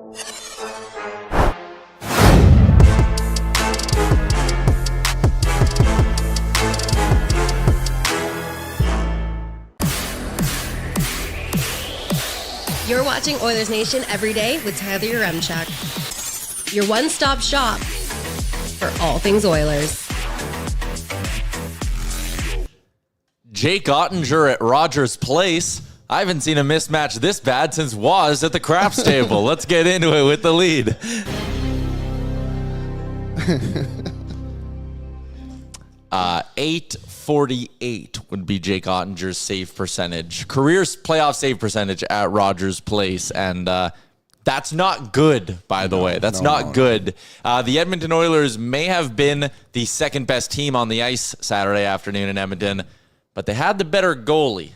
You're watching Oilers Nation every day with Tyler Yaremchuk. Your one-stop shop for all things Oilers. Jake Ottinger at Rogers Place. I haven't seen a mismatch this bad since Waz at the craps table. Let's get into it with the lead. 848 would be Jake Ottinger's save percentage. Career playoff save percentage at Rogers Place. And that's not good, by the way. That's not good. The Edmonton Oilers may have been the second best team on the ice Saturday afternoon in Edmonton, but they had the better goalie.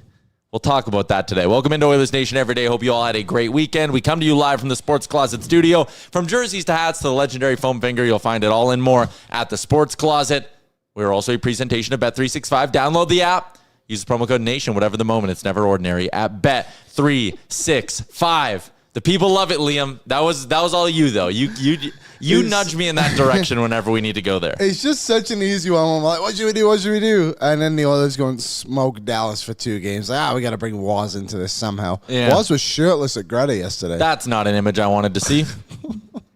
We'll talk about that today. Welcome into Oilers Nation every day. Hope you all had a great weekend. We come to you live from the Sports Closet studio. From jerseys to hats to the legendary foam finger, you'll find it all and more at the Sports Closet. We're also a presentation of Bet365. Download the app. Use the promo code NATION, whatever the moment. It's never ordinary at Bet365. The people love it, Liam. That was all you, though. You nudge me in that direction whenever we need to go there. It's just such an easy one. I'm like, what should we do? What should we do? And then the Oilers go and smoke Dallas for 2 games. Like, we got to bring Waz into this somehow. Yeah. Waz was shirtless at Greta yesterday. That's not an image I wanted to see.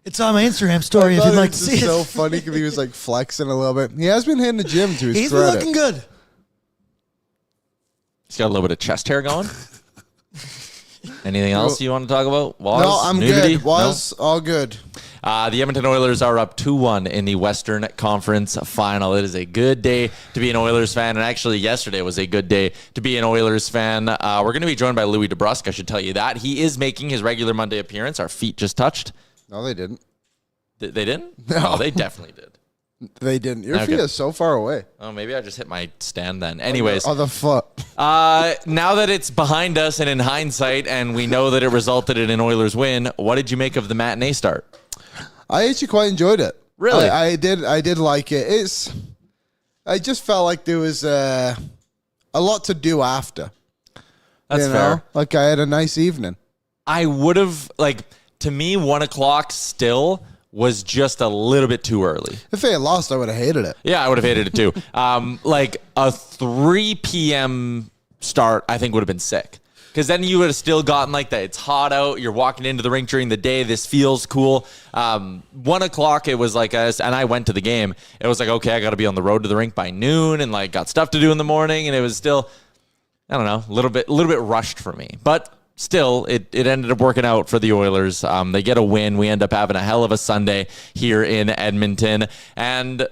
It's on my Instagram story if you'd like to see it. It's so funny because he was like flexing a little bit. He has been hitting the gym to his He's credit. been looking good. He's got a little bit of chest hair going. Anything else you want to talk about? Waz? No, I'm nudity? good. Waz, all good. The Edmonton Oilers are up 2-1 in the Western Conference Final. It is a good day to be an Oilers fan, and actually yesterday was a good day to be an Oilers fan. We're going to be joined by Louis DeBrusque, I should tell you that. He is making his regular Monday appearance. Our feet just touched. No, they didn't. They didn't? No. Oh, they definitely did. They didn't. Your feet are so far away. Oh, maybe I just hit my stand then. Anyways. On the foot. Now that it's behind us and in hindsight, and we know that it resulted in an Oilers win, what did you make of the matinee start? I actually quite enjoyed it. Really? I did like it. I just felt like there was a lot to do after. That's fair. Like I had a nice evening. I would have, to me, 1 o'clock still was just a little bit too early. If they had lost, I would have hated it. Yeah, I would have hated it too. A 3 p.m. start, I think would have been sick. Because then you would have still gotten that. It's hot out. You're walking into the rink during the day. This feels cool. 1 o'clock, it was and I went to the game. It was okay, I got to be on the road to the rink by noon and got stuff to do in the morning. And it was still, I don't know, a little bit rushed for me. But still, it ended up working out for the Oilers. They get a win. We end up having a hell of a Sunday here in Edmonton. And,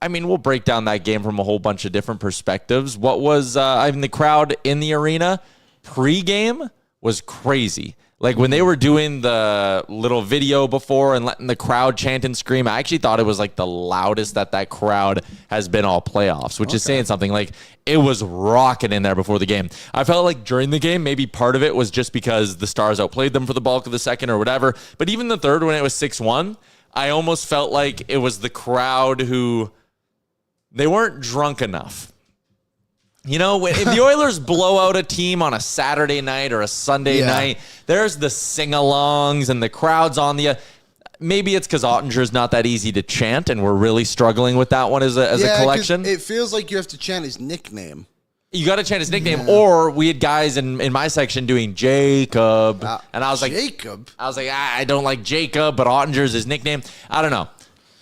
we'll break down that game from a whole bunch of different perspectives. What was, the crowd in the arena pre-game was crazy. When they were doing the little video before and letting the crowd chant and scream, I actually thought it was the loudest that crowd has been all playoffs, which is saying something. It was rocking in there before the game. I felt like during the game, maybe part of it was just because the Stars outplayed them for the bulk of the second or whatever. But even the third, when it was 6-1, I almost felt like it was the crowd who, they weren't drunk enough. If the Oilers blow out a team on a Saturday night or a Sunday night, there's the sing-alongs and the crowd's on the... Maybe it's because Ottinger's not that easy to chant, and we're really struggling with that one as a collection. It feels like you have to chant his nickname. You got to chant his nickname, or we had guys in my section doing Jacob, and I was like... Jacob? I was like, I don't like Jacob, but Ottinger's his nickname. I don't know.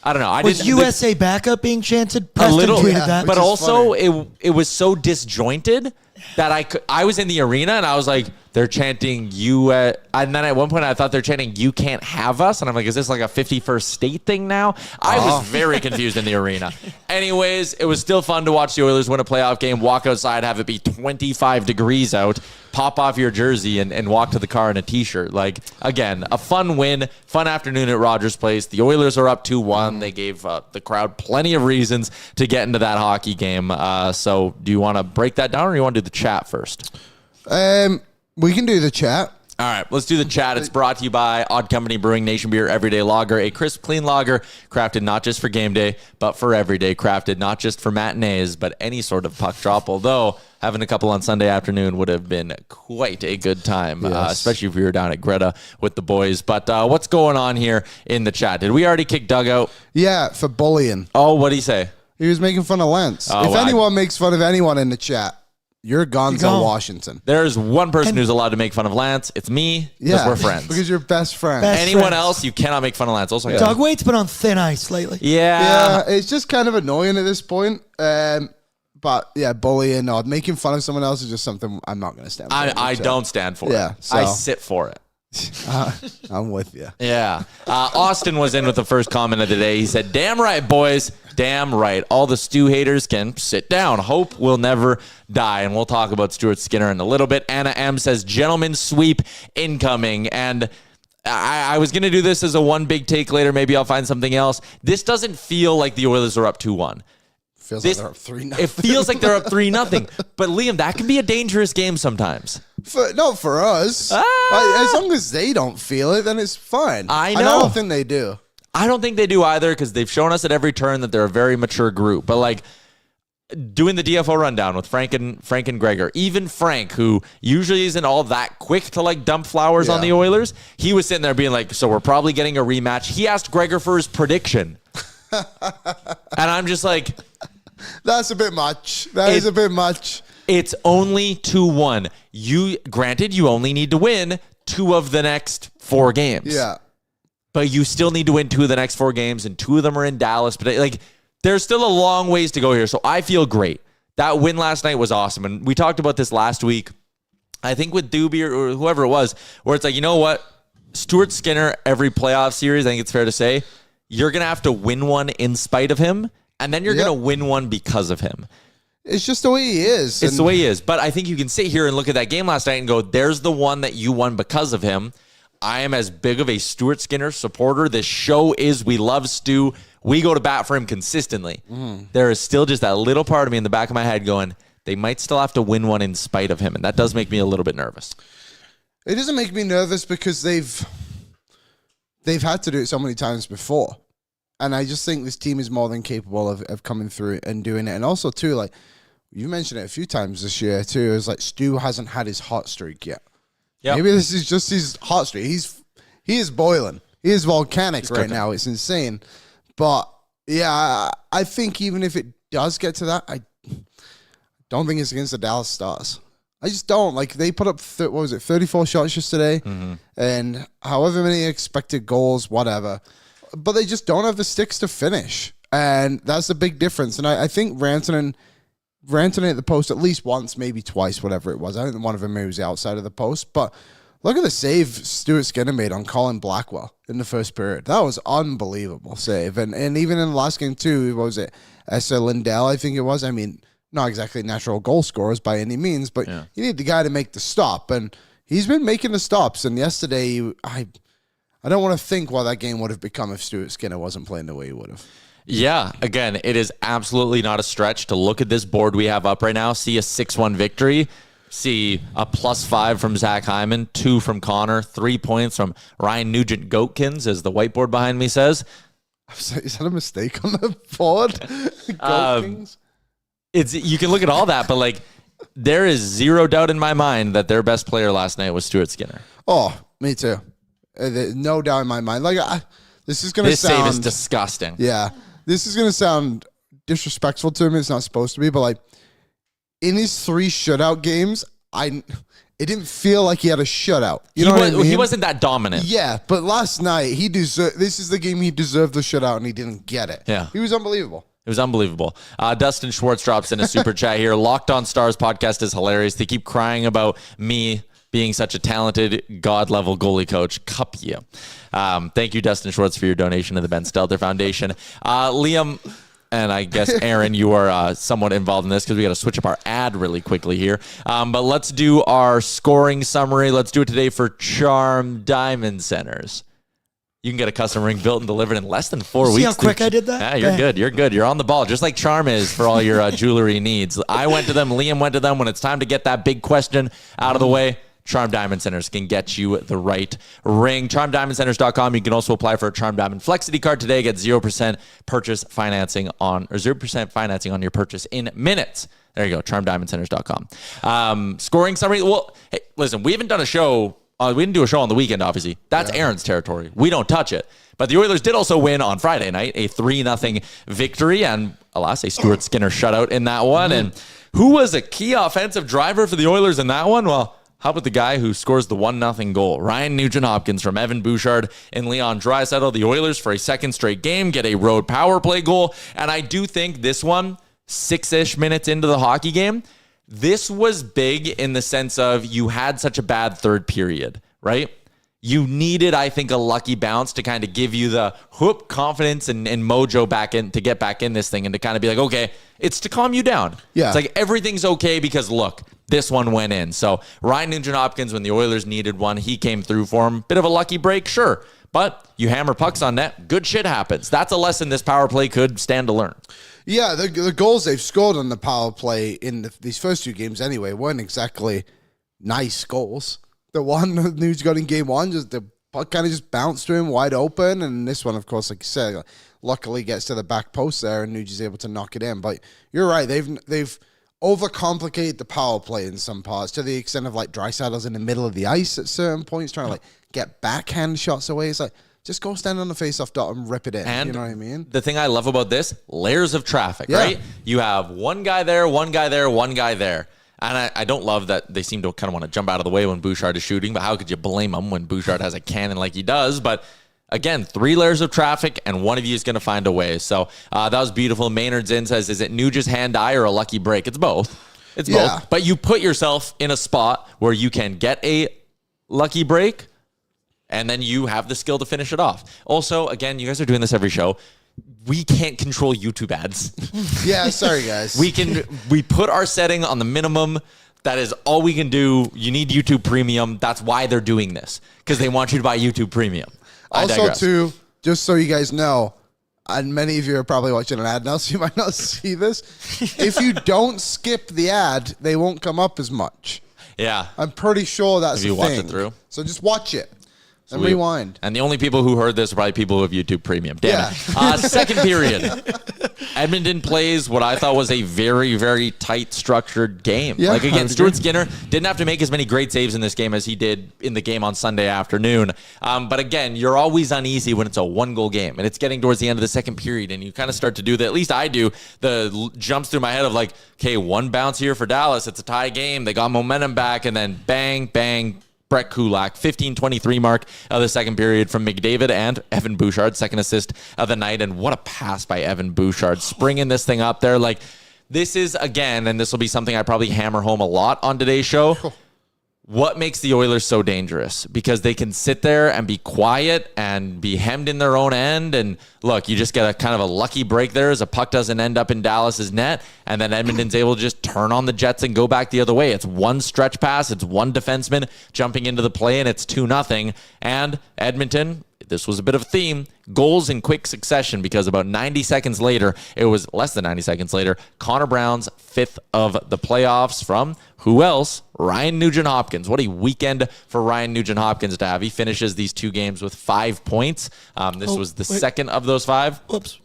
Was USA backup being chanted? Preston a little, tweeted that. But also it was so disjointed that I was in the arena and I was like, they're chanting you. And then at one point I thought they're chanting "You can't have us," and I'm like, is this a 51st state thing now? I was very confused in the arena. Anyways, it was still fun to watch the Oilers win a playoff game, walk outside, have it be 25 degrees out, pop off your jersey and walk to the car in a t-shirt. Again, a fun win, fun afternoon at Rogers Place. The Oilers are up 2-1. They gave the crowd plenty of reasons to get into that hockey game. So do you want to break that down or do you want to do the chat first? We can do the chat. All right, let's do the chat. It's brought to you by Odd Company Brewing, Nation Beer Everyday Lager, a crisp, clean lager crafted not just for game day, but for every day, crafted not just for matinees, but any sort of puck drop, although having a couple on Sunday afternoon would have been quite a good time, especially if we were down at Greta with the boys. But what's going on here in the chat? Did we already kick Doug out? Yeah, for bullying. Oh, what'd he say? He was making fun of Lance. If anyone makes fun of anyone in the chat, you're Gonzo Washington. There's one person who's allowed to make fun of Lance. It's me, because we're friends. Because you're best friends. Anyone else, you cannot make fun of Lance. Also, Doug Waite's been on thin ice lately. Yeah, it's just kind of annoying at this point. But yeah, bullying or making fun of someone else is just something I'm not going to stand for. I don't stand for it. So. I sit for it. I'm with you. Yeah. Austin was in with the first comment of the day. He said, damn right, boys. Damn right. All the Stu haters can sit down. Hope will never die. And we'll talk about Stuart Skinner in a little bit. Anna M says, gentlemen sweep incoming. And I was going to do this as a one big take later. Maybe I'll find something else. This doesn't feel like the Oilers are up 2-1. Feels like they're up 3-0. It feels like they're up 3-0. But Liam, that can be a dangerous game sometimes. Not for us. As long as they don't feel it, then it's fine. I know. And I don't think they do. I don't think they do either, because they've shown us at every turn that they're a very mature group. But like doing the DFO rundown with Frank and Gregor, even Frank, who usually isn't all that quick to like dump flowers on the Oilers, he was sitting there being like, so we're probably getting a rematch. He asked Gregor for his prediction. And I'm just like, that's a bit much. That is a bit much. It's only 2-1. Granted, you only need to win 2 of the next 4 games. Yeah. But you still need to win 2 of the next 4 games, and 2 of them are in Dallas. But like, there's still a long ways to go here. So I feel great. That win last night was awesome. And we talked about this last week, I think with Doobie or whoever it was, where it's like, you know what? Stuart Skinner, every playoff series, I think it's fair to say, you're going to have to win one in spite of him, and then you're going to win one because of him. It's just the way he is. It's the way he is. But I think you can sit here and look at that game last night and go, there's the one that you won because of him. I am as big of a Stuart Skinner supporter. This show is, we love Stu. We go to bat for him consistently. There is still just that little part of me in the back of my head going, they might still have to win one in spite of him. And that does make me a little bit nervous. It doesn't make me nervous because they've had to do it so many times before. And I just think this team is more than capable of coming through and doing it. And also, too, like, you mentioned it a few times this year, too. It's like Stu hasn't had his hot streak yet. Yep. Maybe this is just his hot streak. He is boiling. He is volcanic right now. It's insane. But, yeah, I think even if it does get to that, I don't think it's against the Dallas Stars. I just don't. Like, they put up, 34 shots yesterday, and however many expected goals, whatever. But they just don't have the sticks to finish. And that's a big difference. And I think Rantanen at the post at least once, maybe twice, whatever it was. I think one of them moves outside of the post. But look at the save Stuart Skinner made on Colin Blackwell in the first period. That was unbelievable save. And even in the last game, too, what was it? Esa Lindell, I think it was. I mean, not exactly natural goal scorers by any means, but you need the guy to make the stop. And he's been making the stops. And yesterday, I don't want to think what that game would have become if Stuart Skinner wasn't playing the way he would have. Yeah, again, it is absolutely not a stretch to look at this board we have up right now, see a 6-1 victory, see a +5 from Zach Hyman, 2 from Connor, 3 points from Ryan Nugent-Goatkins, as the whiteboard behind me says. Is that a mistake on the board? Goatkins? You can look at all that, but like, there is zero doubt in my mind that their best player last night was Stuart Skinner. Oh, me too. No doubt in my mind. Like, this is going to sound... This save is disgusting. Yeah. This is going to sound disrespectful to him. It's not supposed to be, but like, in his 3 shutout games, it didn't feel like he had a shutout. You know what I mean? He wasn't that dominant. Yeah, but last night, this is the game he deserved the shutout, and he didn't get it. Yeah. He was unbelievable. It was unbelievable. Dustin Schwartz drops in a super chat here. Locked on Stars podcast is hilarious. They keep crying about me being such a talented God-level goalie coach. Cup you. Thank you, Dustin Schwartz, for your donation to the Ben Stelter Foundation. Liam, and I guess Aaron, you are somewhat involved in this because we got to switch up our ad really quickly here. But let's do our scoring summary. Let's do it today for Charm Diamond Centers. You can get a custom ring built and delivered in less than 4 weeks. See how quick I did that? Yeah, you're good. You're good. You're on the ball, just like Charm is for all your jewelry needs. I went to them. Liam went to them. When it's time to get that big question out of the way, Charm Diamond Centers can get you the right ring. CharmDiamondCenters.com. You can also apply for a Charm Diamond Flexity card today. Get 0% purchase financing on, or 0% financing on your purchase in minutes. There you go. CharmDiamondCenters.com. Scoring summary. Well, hey, listen, we haven't done a show. We didn't do a show on the weekend, obviously. That's Aaron's territory. We don't touch it. But the Oilers did also win on Friday night, a 3-0 victory, and alas, a Stuart Skinner shutout in that one. And who was a key offensive driver for the Oilers in that one? Well, how about the guy who scores the 1-0 goal? Ryan Nugent-Hopkins from Evan Bouchard and Leon Draisaitl. The Oilers, for a second straight game, get a road power play goal. And I do think this one, 6-ish minutes into the hockey game, this was big in the sense of you had such a bad third period, right? You needed, I think, a lucky bounce to kind of give you the whoop confidence and mojo back in to get back in this thing and to kind of be like, okay, it's to calm you down. Yeah. It's like everything's okay because look, this one went in. So Ryan Nugent-Hopkins, when the Oilers needed one, he came through for him. Bit of a lucky break, sure. But you hammer pucks on net, good shit happens. That's a lesson this power play could stand to learn. Yeah, the goals they've scored on the power play in these first two games anyway weren't exactly nice goals. The one Nuge got in game one, just the puck kind of just bounced to him wide open. And this one, of course, like you said, luckily gets to the back post there and Nuge is able to knock it in. But you're right, they've overcomplicated the power play in some parts to the extent of like Draisaitl's in the middle of the ice at certain points trying to like get backhand shots away. It's like, just go stand on the face-off dot and rip it in. And you know what I mean? The thing I love about this, layers of traffic, right? You have one guy there, one guy there, one guy there. And I don't love that they seem to kind of want to jump out of the way when Bouchard is shooting, but how could you blame him when Bouchard has a cannon like he does? But again, 3 layers of traffic, and one of you is going to find a way. So that was beautiful. Maynard's in says, is it Nuge's hand-eye or a lucky break? It's both. It's both. But you put yourself in a spot where you can get a lucky break, and then you have the skill to finish it off. Also, again, you guys are doing this every show. We can't control YouTube ads. Yeah, sorry, guys. We put our setting on the minimum. That is all we can do. You need YouTube Premium. That's why they're doing this, because they want you to buy YouTube Premium. Also, too, just so you guys know, and many of you are probably watching an ad now, so you might not see this. If you don't skip the ad, they won't come up as much. Yeah. I'm pretty sure that's If you a watch thing. it through. So just watch it. And rewind. And the only people who heard this are probably people who have YouTube Premium. Damn it. Second period. Edmonton plays what I thought was a very, very tight, structured game. Yeah, like, again, Stuart Skinner didn't have to make as many great saves in this game as he did in the game on Sunday afternoon. But again, you're always uneasy when it's a 1-goal game. And it's getting towards the end of the second period. And you kind of start to do that. At least I do. The jumps through my head of like, okay, 1 bounce here for Dallas. It's a tie game. They got momentum back. And then bang, bang. Brett Kulak, 15:23 mark of the second period from McDavid and Evan Bouchard, second assist of the night. And what a pass by Evan Bouchard, springing this thing up there. Like, this is, again, and this will be something I probably hammer home a lot on today's show. What makes the Oilers so dangerous? Because they can sit there and be quiet and be hemmed in their own end. And look, you just get a kind of a lucky break there as a puck doesn't end up in Dallas's net. And then Edmonton's able to just turn on the Jets and go back the other way. It's one stretch pass. It's one defenseman jumping into the play, and it's 2-0. And Edmonton, this was a bit of a theme, goals in quick succession, because about 90 seconds later, it was less than 90 seconds later, Connor Brown's 5th of the playoffs from who else? Ryan Nugent-Hopkins. What a weekend for Ryan Nugent-Hopkins to have. He finishes these 2 games with 5 points. This was the second of those 5. Whoops.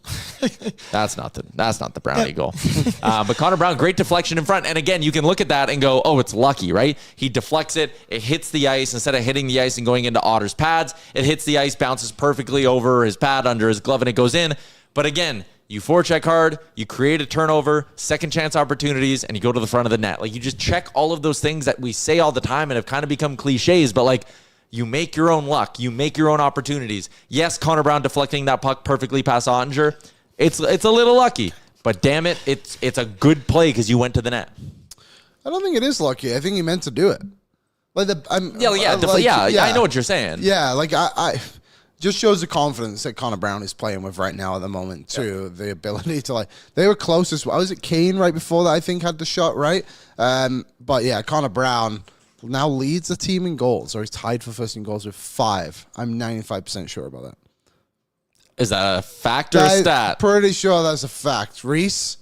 That's not the Brownie goal. But Connor Brown, great deflection in front. And again, you can look at that and go, oh, it's lucky, right? He deflects it. It hits the ice. Instead of hitting the ice and going into Otter's pads, it hits the ice, bounces perfectly over his pad under his glove, and it goes in. But again, you forecheck hard, you create a turnover, second chance opportunities, and you go to the front of the net. Like, you just check all of those things that we say all the time and have kind of become cliches, but like, you make your own luck. You make your own opportunities. Yes, Connor Brown deflecting that puck perfectly past Ottinger. It's a little lucky, but damn it, it's a good play because you went to the net. I don't think it is lucky. I think he meant to do it. Like I know what you're saying. Yeah, like I just shows the confidence that Connor Brown is playing with right now at the moment too. The ability to, like, they were closest. Was it Kane right before that, I think, had the shot, right? But yeah, Connor Brown now leads the team in goals, or he's tied for first in goals with 5. I'm 95% sure about that. Is that a fact or a stat? Pretty sure that's a fact. Reese?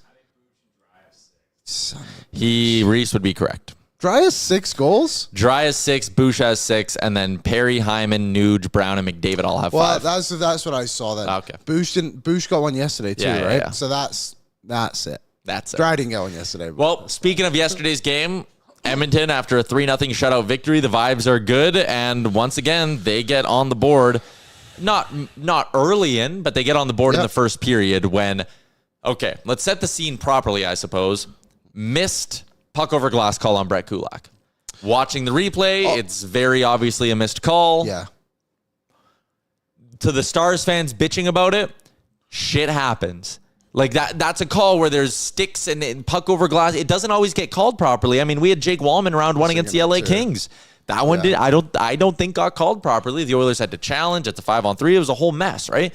Reese would be correct. Dry has 6 goals? Dry has 6, Bouchard has 6, and then Perry, Hyman, Nuge, Brown, and McDavid all have 5. That's what I saw then. Okay. Bouch got one yesterday too, Yeah, right? yeah. So that's it. That's it. Dry didn't get one yesterday. Well, speaking of yesterday's game, Edmonton, after a 3-0 shutout victory, the vibes are good, and once again, they get on the board. Not early in, but they get on the board in the first period when, okay, let's set the scene properly, I suppose. Missed puck over glass call on Brett Kulak. Watching the replay, it's very obviously a missed call. Yeah. To the Stars fans bitching about it, shit happens. Like that's a call where there's sticks and puck over glass. It doesn't always get called properly. I mean, we had Jake Wallman round 1 against the LA Kings. That one did. I don't think got called properly. The Oilers had to challenge. It's a 5-on-3. It was a whole mess, right?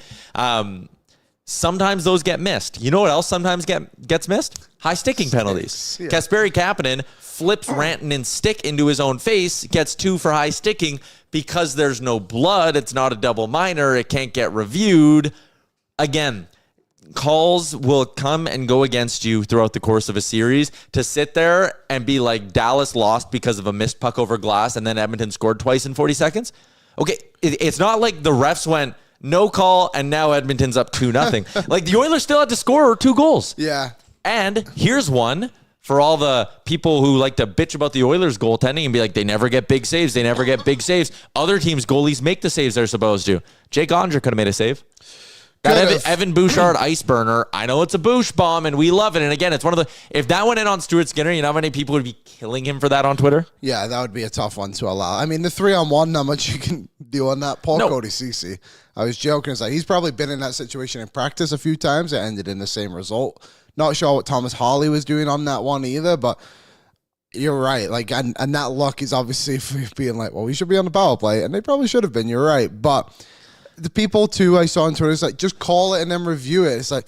Sometimes those get missed. You know what else sometimes gets missed? High sticking penalties. Yeah. Kasperi Kapanen flips Rantanen's stick into his own face, gets 2 for high sticking because there's no blood. It's not a double minor. It can't get reviewed. Again, calls will come and go against you throughout the course of a series. To sit there and be like Dallas lost because of a missed puck over glass and then Edmonton scored twice in 40 seconds. Okay, it's not like the refs went no call and now Edmonton's up 2-0. Like the Oilers still had to score 2 goals. Yeah. And here's one for all the people who like to bitch about the Oilers goaltending and be like, they never get big saves. They never get big saves. Other teams' goalies make the saves they're supposed to. Jake Ondra could have made a save. That Evan Bouchard ice burner. I know it's a Bouch bomb and we love it. And again, it's one of the, if that went in on Stuart Skinner, you know how many people would be killing him for that on Twitter? Yeah, that would be a tough one to allow. I mean, the 3-on-1, not much you can do on that. Paul Cody CC. I was joking. It's like he's probably been in that situation in practice a few times. It ended in the same result. Not sure what Thomas Harley was doing on that one either, but you're right. Like, and that luck is obviously being like, well, we should be on the power play, and they probably should have been. You're right, but the people too I saw on Twitter is like, just call it and then review it. It's like,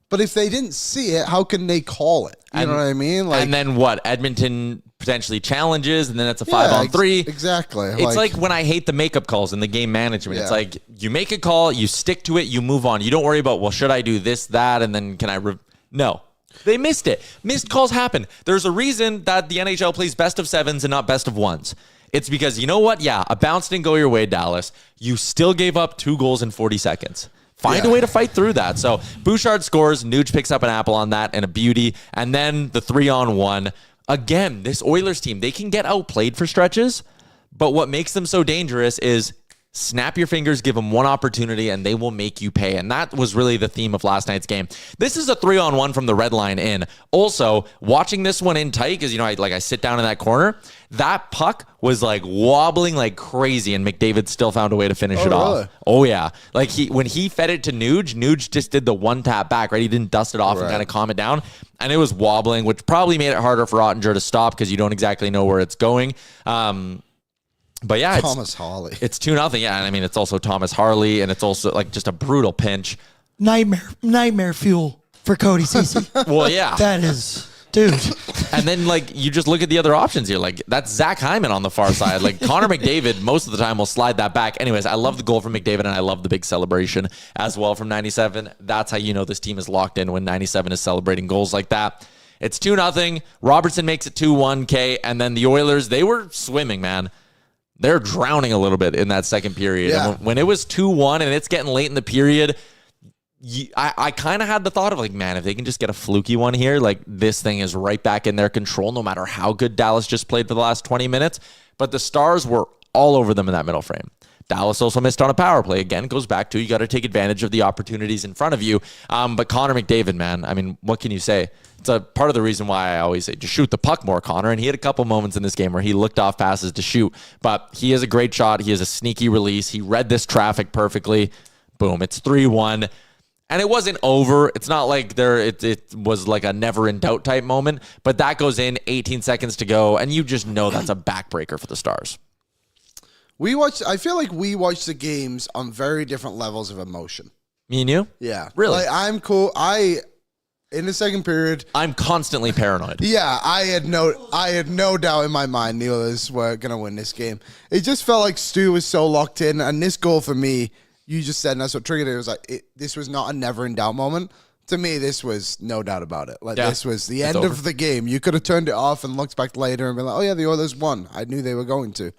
but if they didn't see it, how can they call it? You know what I mean? Like, and then what? Edmonton potentially challenges, and then it's a 5-on-3. Exactly. It's like when I hate the makeup calls in the game management. Yeah. It's like you make a call, you stick to it, you move on. You don't worry about, well, should I do this, that, and then can I... No. They missed it. Missed calls happen. There's a reason that the NHL plays best of 7s and not best of 1s. It's because, you know what? Yeah, a bounce didn't go your way, Dallas. You still gave up 2 goals in 40 seconds. Find a way to fight through that. So Bouchard scores. Nuge picks up an apple on that and a beauty. And then the 3-on-1. Again, this Oilers team, they can get outplayed for stretches. But what makes them so dangerous is snap your fingers, give them one opportunity, and they will make you pay. And that was really the theme of last night's game. This is a 3-on-1 from the red line in. Also, watching this one in tight, because, you know, I sit down in that corner, that puck was like wobbling like crazy, and McDavid still found a way to finish it off. Oh, yeah. Like when he fed it to Nuge just did the one tap back, right? He didn't dust it off and kind of calm it down. And it was wobbling, which probably made it harder for Ottinger to stop because you don't exactly know where it's going. But yeah, Thomas Harley. It's 2-0. Yeah, and I mean, it's also Thomas Harley, and it's also like just a brutal pinch. Nightmare fuel for Cody CC. Well, yeah. That is, dude. And then, like, you just look at the other options here. Like, that's Zach Hyman on the far side. Like, Connor McDavid, most of the time, will slide that back. Anyways, I love the goal from McDavid, and I love the big celebration as well from 97. That's how you know this team is locked in when 97 is celebrating goals like that. It's 2-0. Robertson makes it 2-1, and then the Oilers, they were swimming, man. They're drowning a little bit in that second period. Yeah. And when it was 2-1 and it's getting late in the period, I kind of had the thought of like, man, if they can just get a fluky one here, like this thing is right back in their control no matter how good Dallas just played for the last 20 minutes. But the Stars were all over them in that middle frame. Dallas also missed on a power play. Again, it goes back to you got to take advantage of the opportunities in front of you. But Connor McDavid, man, I mean, what can you say? It's a part of the reason why I always say just shoot the puck more, Connor. And he had a couple moments in this game where he looked off passes to shoot. But he has a great shot. He has a sneaky release. He read this traffic perfectly. Boom, it's 3-1. And it wasn't over. It's not like it was like a never in doubt type moment. But that goes in, 18 seconds to go. And you just know that's a backbreaker for the Stars. I feel like we watch the games on very different levels of emotion. Me and you? Yeah. Really? Like, I'm cool. In the second period, I'm constantly paranoid. Yeah, I had no doubt in my mind the Oilers were going to win this game. It just felt like Stu was so locked in, and this goal for me, you just said, and that's what triggered it. It was like, this was not a never in doubt moment, To me, this was no doubt about it. Like, Yeah. this was the It's end over. of the game. You could have turned it off and looked back later and been like, oh, yeah, the Oilers won. I knew they were going to.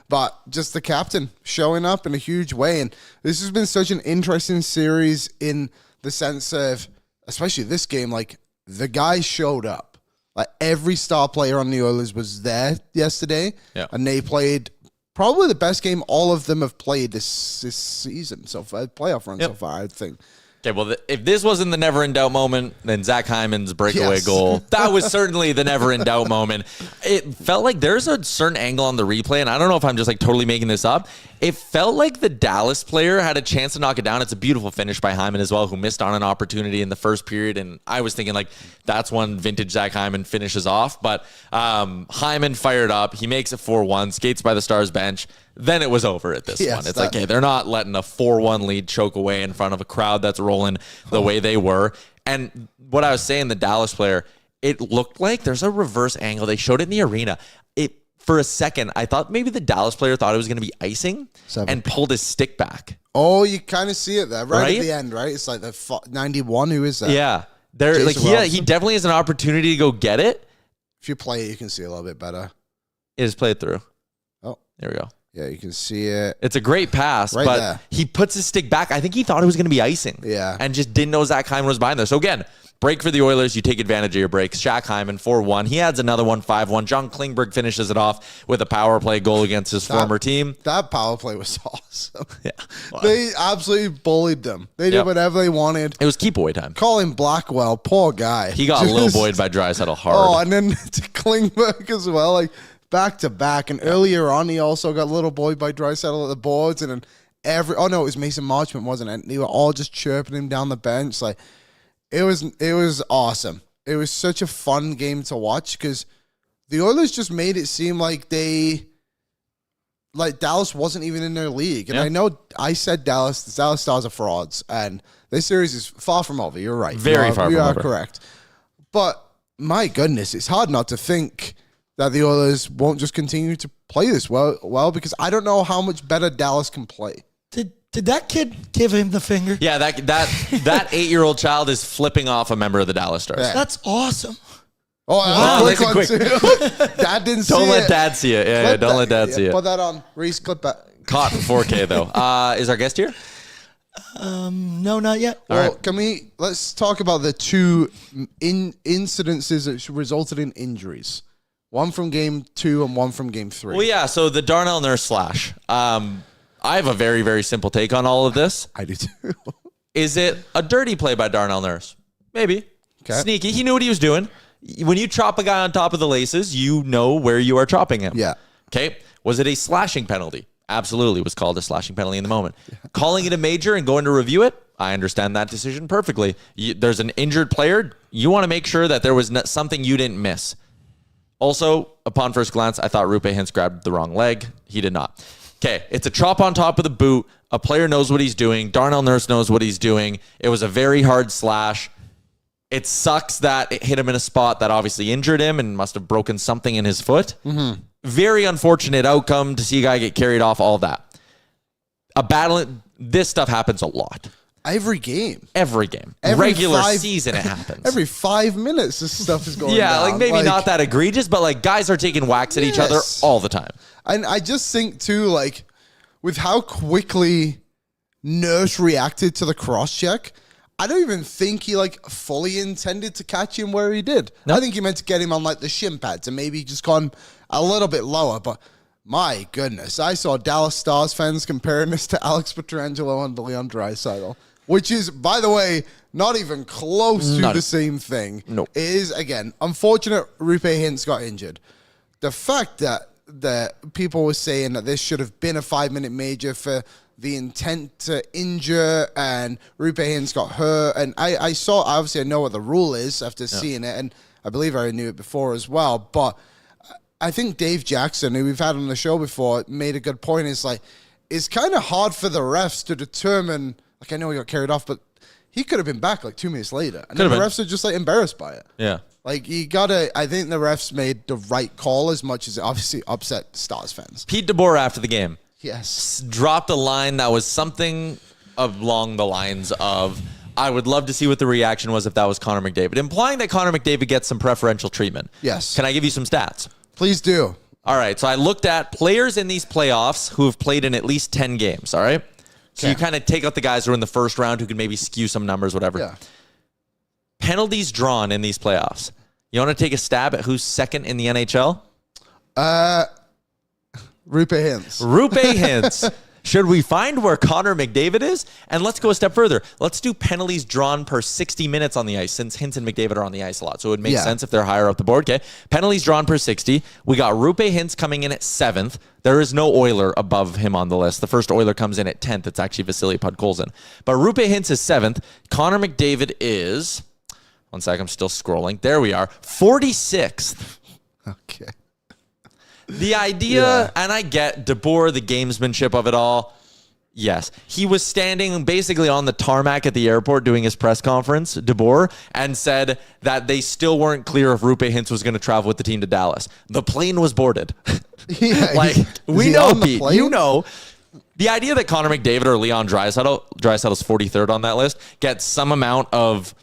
But just the captain showing up in a huge way. And this has been such an interesting series in the sense of, especially this game, like, the guy showed up. Like, every star player on the Oilers was there yesterday. Yeah. And they played probably the best game all of them have played this season so far, playoff run so far, I think. Okay, well, if this wasn't the never-in-doubt moment, then Zach Hyman's breakaway goal, that was certainly the never-in-doubt moment. It felt like there's a certain angle on the replay, and I don't know if I'm just like totally making this up. It felt like the Dallas player had a chance to knock it down. It's a beautiful finish by Hyman as well, who missed on an opportunity in the first period, and I was thinking like that's when vintage Zach Hyman finishes off. But Hyman fired up. He makes it 4-1, skates by the Stars bench. Then it was over at this one. It's like, hey, they're not letting a 4-1 lead choke away in front of a crowd that's rolling the way they were. And what I was saying, the Dallas player, it looked like there's a reverse angle. They showed it in the arena. For a second, I thought maybe the Dallas player thought it was going to be icing and pulled his stick back. Oh, you kind of see it there right at the end, right? It's like the 91. Who is that? Yeah. He definitely has an opportunity to go get it. If you play it, you can see a little bit better. It is played through. Oh, there we go. Yeah, you can see it. It's a great pass, Right but there. he puts his stick back. I think he thought it was going to be icing. Yeah. And just didn't know Zach Hyman was behind there. So again, break for the Oilers. You take advantage of your breaks. Shaq Hyman, 4-1. He adds another one, 5-1. John Klingberg finishes it off with a power play goal against his former team. That power play was awesome. Yeah. Wow. They absolutely bullied them. They did whatever they wanted. It was keep away time. Colin Blackwell, poor guy. He got Lil Boyd by Draisaitl hard. Oh, and then to Klingberg as well, like back to back. And earlier on, he also got Little Boy by Draisaitl at the boards. And then it was Mason Marchment, wasn't it? And they were all just chirping him down the bench. Like, it was awesome. It was such a fun game to watch because the Oilers just made it seem like Dallas wasn't even in their league. And I know I said the Dallas Stars are frauds, and this series is far from over. You're right. Very far from over. You are correct. But my goodness, it's hard not to think that the Oilers won't just continue to play this well because I don't know how much better Dallas can play. Did that kid give him the finger? Yeah, that 8-year-old child is flipping off a member of the Dallas Stars. Yeah. That's awesome. Oh, Wow, quick one too. Dad didn't see it. Don't let Dad see it. Yeah, don't let Dad see it. Put that on. Reese, clip that. Caught in 4K though. Is our guest here? No, not yet. Well, let's talk about the two incidences that resulted in injuries. One from game 2 and one from game 3. Well, yeah. So the Darnell Nurse slash. I have a very, very simple take on all of this. I do too. Is it a dirty play by Darnell Nurse? Maybe. Okay. Sneaky. He knew what he was doing. When you chop a guy on top of the laces, you know where you are chopping him. Yeah. Okay. Was it a slashing penalty? Absolutely was called a slashing penalty in the moment. Yeah. Calling it a major and going to review it, I understand that decision perfectly. There's an injured player. You want to make sure that there was something you didn't miss. Also, upon first glance, I thought Rupe Hintz grabbed the wrong leg. He did not. Okay, it's a chop on top of the boot. A player knows what he's doing. Darnell Nurse knows what he's doing. It was a very hard slash. It sucks that it hit him in a spot that obviously injured him and must have broken something in his foot. Mm-hmm. Very unfortunate outcome to see a guy get carried off, all that. This stuff happens a lot. Every game. Every regular season it happens. Every 5 minutes this stuff is going down. Yeah, like maybe not that egregious, but like guys are taking whacks at each other all the time. And I just think too, like, with how quickly Nurse reacted to the cross check, I don't even think he like fully intended to catch him where he did. Nope. I think he meant to get him on like the shin pads and maybe just gone a little bit lower. But my goodness, I saw Dallas Stars fans comparing this to Alex Pietrangelo and Leon Draisaitl, which is, by the way, not even close to the same thing. Nope. It is, again, unfortunate Rupe Hintz got injured. The fact that people were saying that this should have been a 5-minute major for the intent to injure, and Rupe Hintz got hurt. And I know what the rule is after seeing it, and I believe I knew it before as well. But I think Dave Jackson, who we've had on the show before, made a good point. It's like, it's kind of hard for the refs to determine, like, I know he got carried off, but he could have been back like 2 minutes later. And then the refs are just like embarrassed by it. Yeah. Like, I think the refs made the right call as much as it obviously upset Stars fans. Pete DeBoer after the game. Yes. Dropped a line that was something along the lines of, I would love to see what the reaction was if that was Connor McDavid, implying that Connor McDavid gets some preferential treatment. Yes. Can I give you some stats? Please do. All right, so I looked at players in these playoffs who have played in at least 10 games, all right? So you kind of take out the guys who are in the first round who can maybe skew some numbers, whatever. Yeah. Penalties drawn in these playoffs. You want to take a stab at who's second in the NHL? Rupe Hintz. Rupe Hintz. Should we find where Connor McDavid is? And let's go a step further. Let's do penalties drawn per 60 minutes on the ice, since Hintz and McDavid are on the ice a lot. So it would make sense if they're higher up the board. Okay. Penalties drawn per 60. We got Rupe Hintz coming in at 7th. There is no Oiler above him on the list. The first Oiler comes in at 10th. It's actually Vasily Podkolzin. But Rupe Hintz is 7th. Connor McDavid is, one sec, I'm still scrolling. There we are. 46th. Okay. The idea, and I get DeBoer, the gamesmanship of it all. Yes. He was standing basically on the tarmac at the airport doing his press conference, DeBoer, and said that they still weren't clear if Rupe Hintz was going to travel with the team to Dallas. The plane was boarded. Yeah, we know, Pete. You know. The idea that Connor McDavid or Leon Draisaitl's 43rd on that list, gets some amount of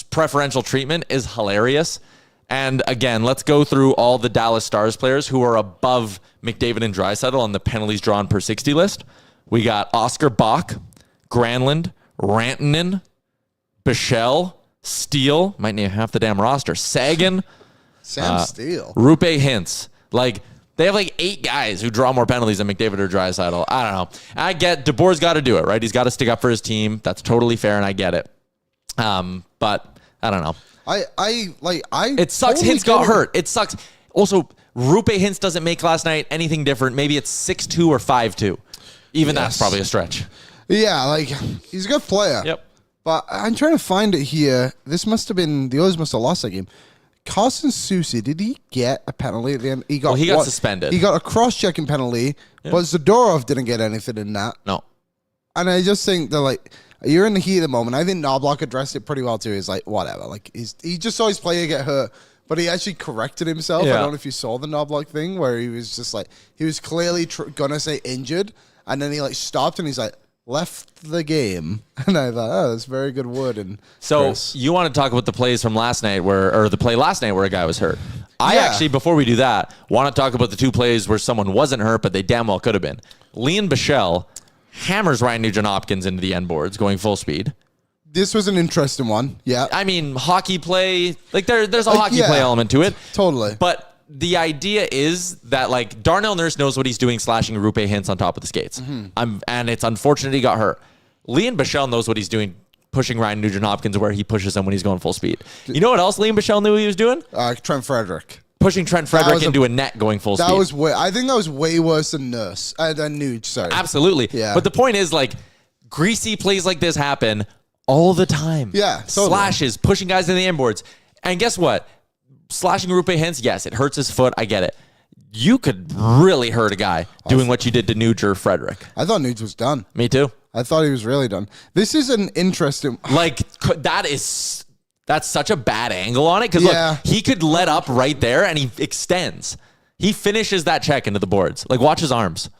preferential treatment is hilarious. And again, let's go through all the Dallas Stars players who are above McDavid and Draisaitl on the penalties drawn per 60 list. We got Oscar Bach, Granlund, Rantanen, Bichelle, Steele, might need half the damn roster, Sagan, Sam Steele, Rupe Hintz. Like, they have like 8 guys who draw more penalties than McDavid or Draisaitl. I don't know. I get DeBoer's got to do it, right? He's got to stick up for his team. That's totally fair, and I get it. But I don't know. It sucks. Hintz got hurt. It sucks. Also, Rupe Hintz doesn't make last night anything different. Maybe it's 6-2 or 5-2. Even that's probably a stretch. Yeah, like, he's a good player. Yep. But I'm trying to find it here. This must have been, the Oilers must have lost that game. Carson Soucy, did he get a penalty at the end? He got suspended. He got a cross-checking penalty, but Zadorov didn't get anything in that. No. And I just think that, like, you're in the heat of the moment. I think Knobloch addressed it pretty well, too. He's like, whatever. Like, he just saw his player get hurt, but he actually corrected himself. Yeah. I don't know if you saw the Knobloch thing where he was just like, he was clearly going to say injured, and then he, like, stopped, and he's like, left the game. And I thought, oh, that's very good wood. And so Chris. You want to talk about the plays from last night or the play last night where a guy was hurt. I actually, before we do that, want to talk about the 2 plays where someone wasn't hurt, but they damn well could have been. Leon Bichelle hammers Ryan Nugent-Hopkins into the end boards going full speed. This was an interesting one. Yeah. I mean, hockey play, like there's a hockey play element to it. Totally. But the idea is that, like, Darnell Nurse knows what he's doing, slashing Rupe Hintz on top of the skates. And it's unfortunate he got hurt. Leon Bichelle knows what he's doing, pushing Ryan Nugent-Hopkins where he pushes him when he's going full speed. You know what else Leon Bichelle knew he was doing? Trent Frederick. Pushing Trent Frederick into a net going full speed. I think that was way worse than Nurse. Than Nuge, sorry. Absolutely. Yeah. But the point is, like, greasy plays like this happen all the time. Yeah, totally. Slashes, pushing guys in the inboards. And guess what? Slashing Rupe Hintz, yes, it hurts his foot. I get it. You could really hurt a guy doing what you did to Nuge or Frederick. I thought Nuge was done. Me too. I thought he was really done. This is an interesting... Like, that's such a bad angle on it. Because, look, he could let up right there, and he extends. He finishes that check into the boards. Like, watch his arms.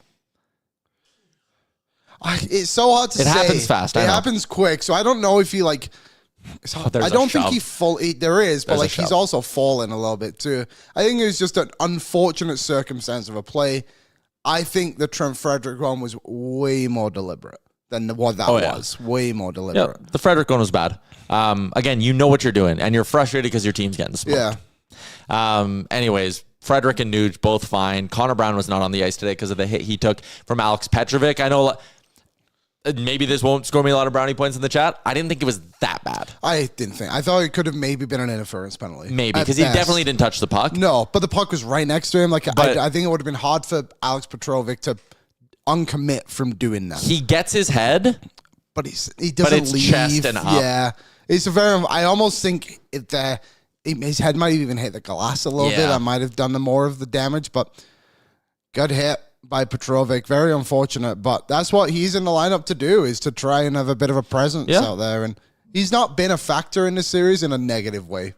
It's so hard to say. It happens fast. It happens quick. So I don't know if he, like... I don't think there is, but like he's also fallen a little bit too. I think it was just an unfortunate circumstance of a play. I think the Trent Frederick one was way more deliberate than what that was. Way more deliberate. Yeah, the Frederick one was bad. Again, you know what you're doing, and you're frustrated because your team's getting smoked. Yeah. Anyways, Frederick and Nuge both fine. Connor Brown was not on the ice today because of the hit he took from Alex Petrovic. I know. Maybe this won't score me a lot of brownie points in the chat. I didn't think it was that bad. I didn't think. I thought it could have maybe been an interference penalty. Maybe, because he definitely didn't touch the puck. No, but the puck was right next to him. Like I think it would have been hard for Alex Petrovic to uncommit from doing that. He gets his head, but he doesn't leave. Chest and up. Yeah, it's a very. I almost think his head might have even hit the glass a little bit. I might have done more of the damage, but good hit by Petrovic. Very unfortunate, but that's what he's in the lineup to do, is to try and have a bit of a presence out there. And he's not been a factor in the series in a negative way.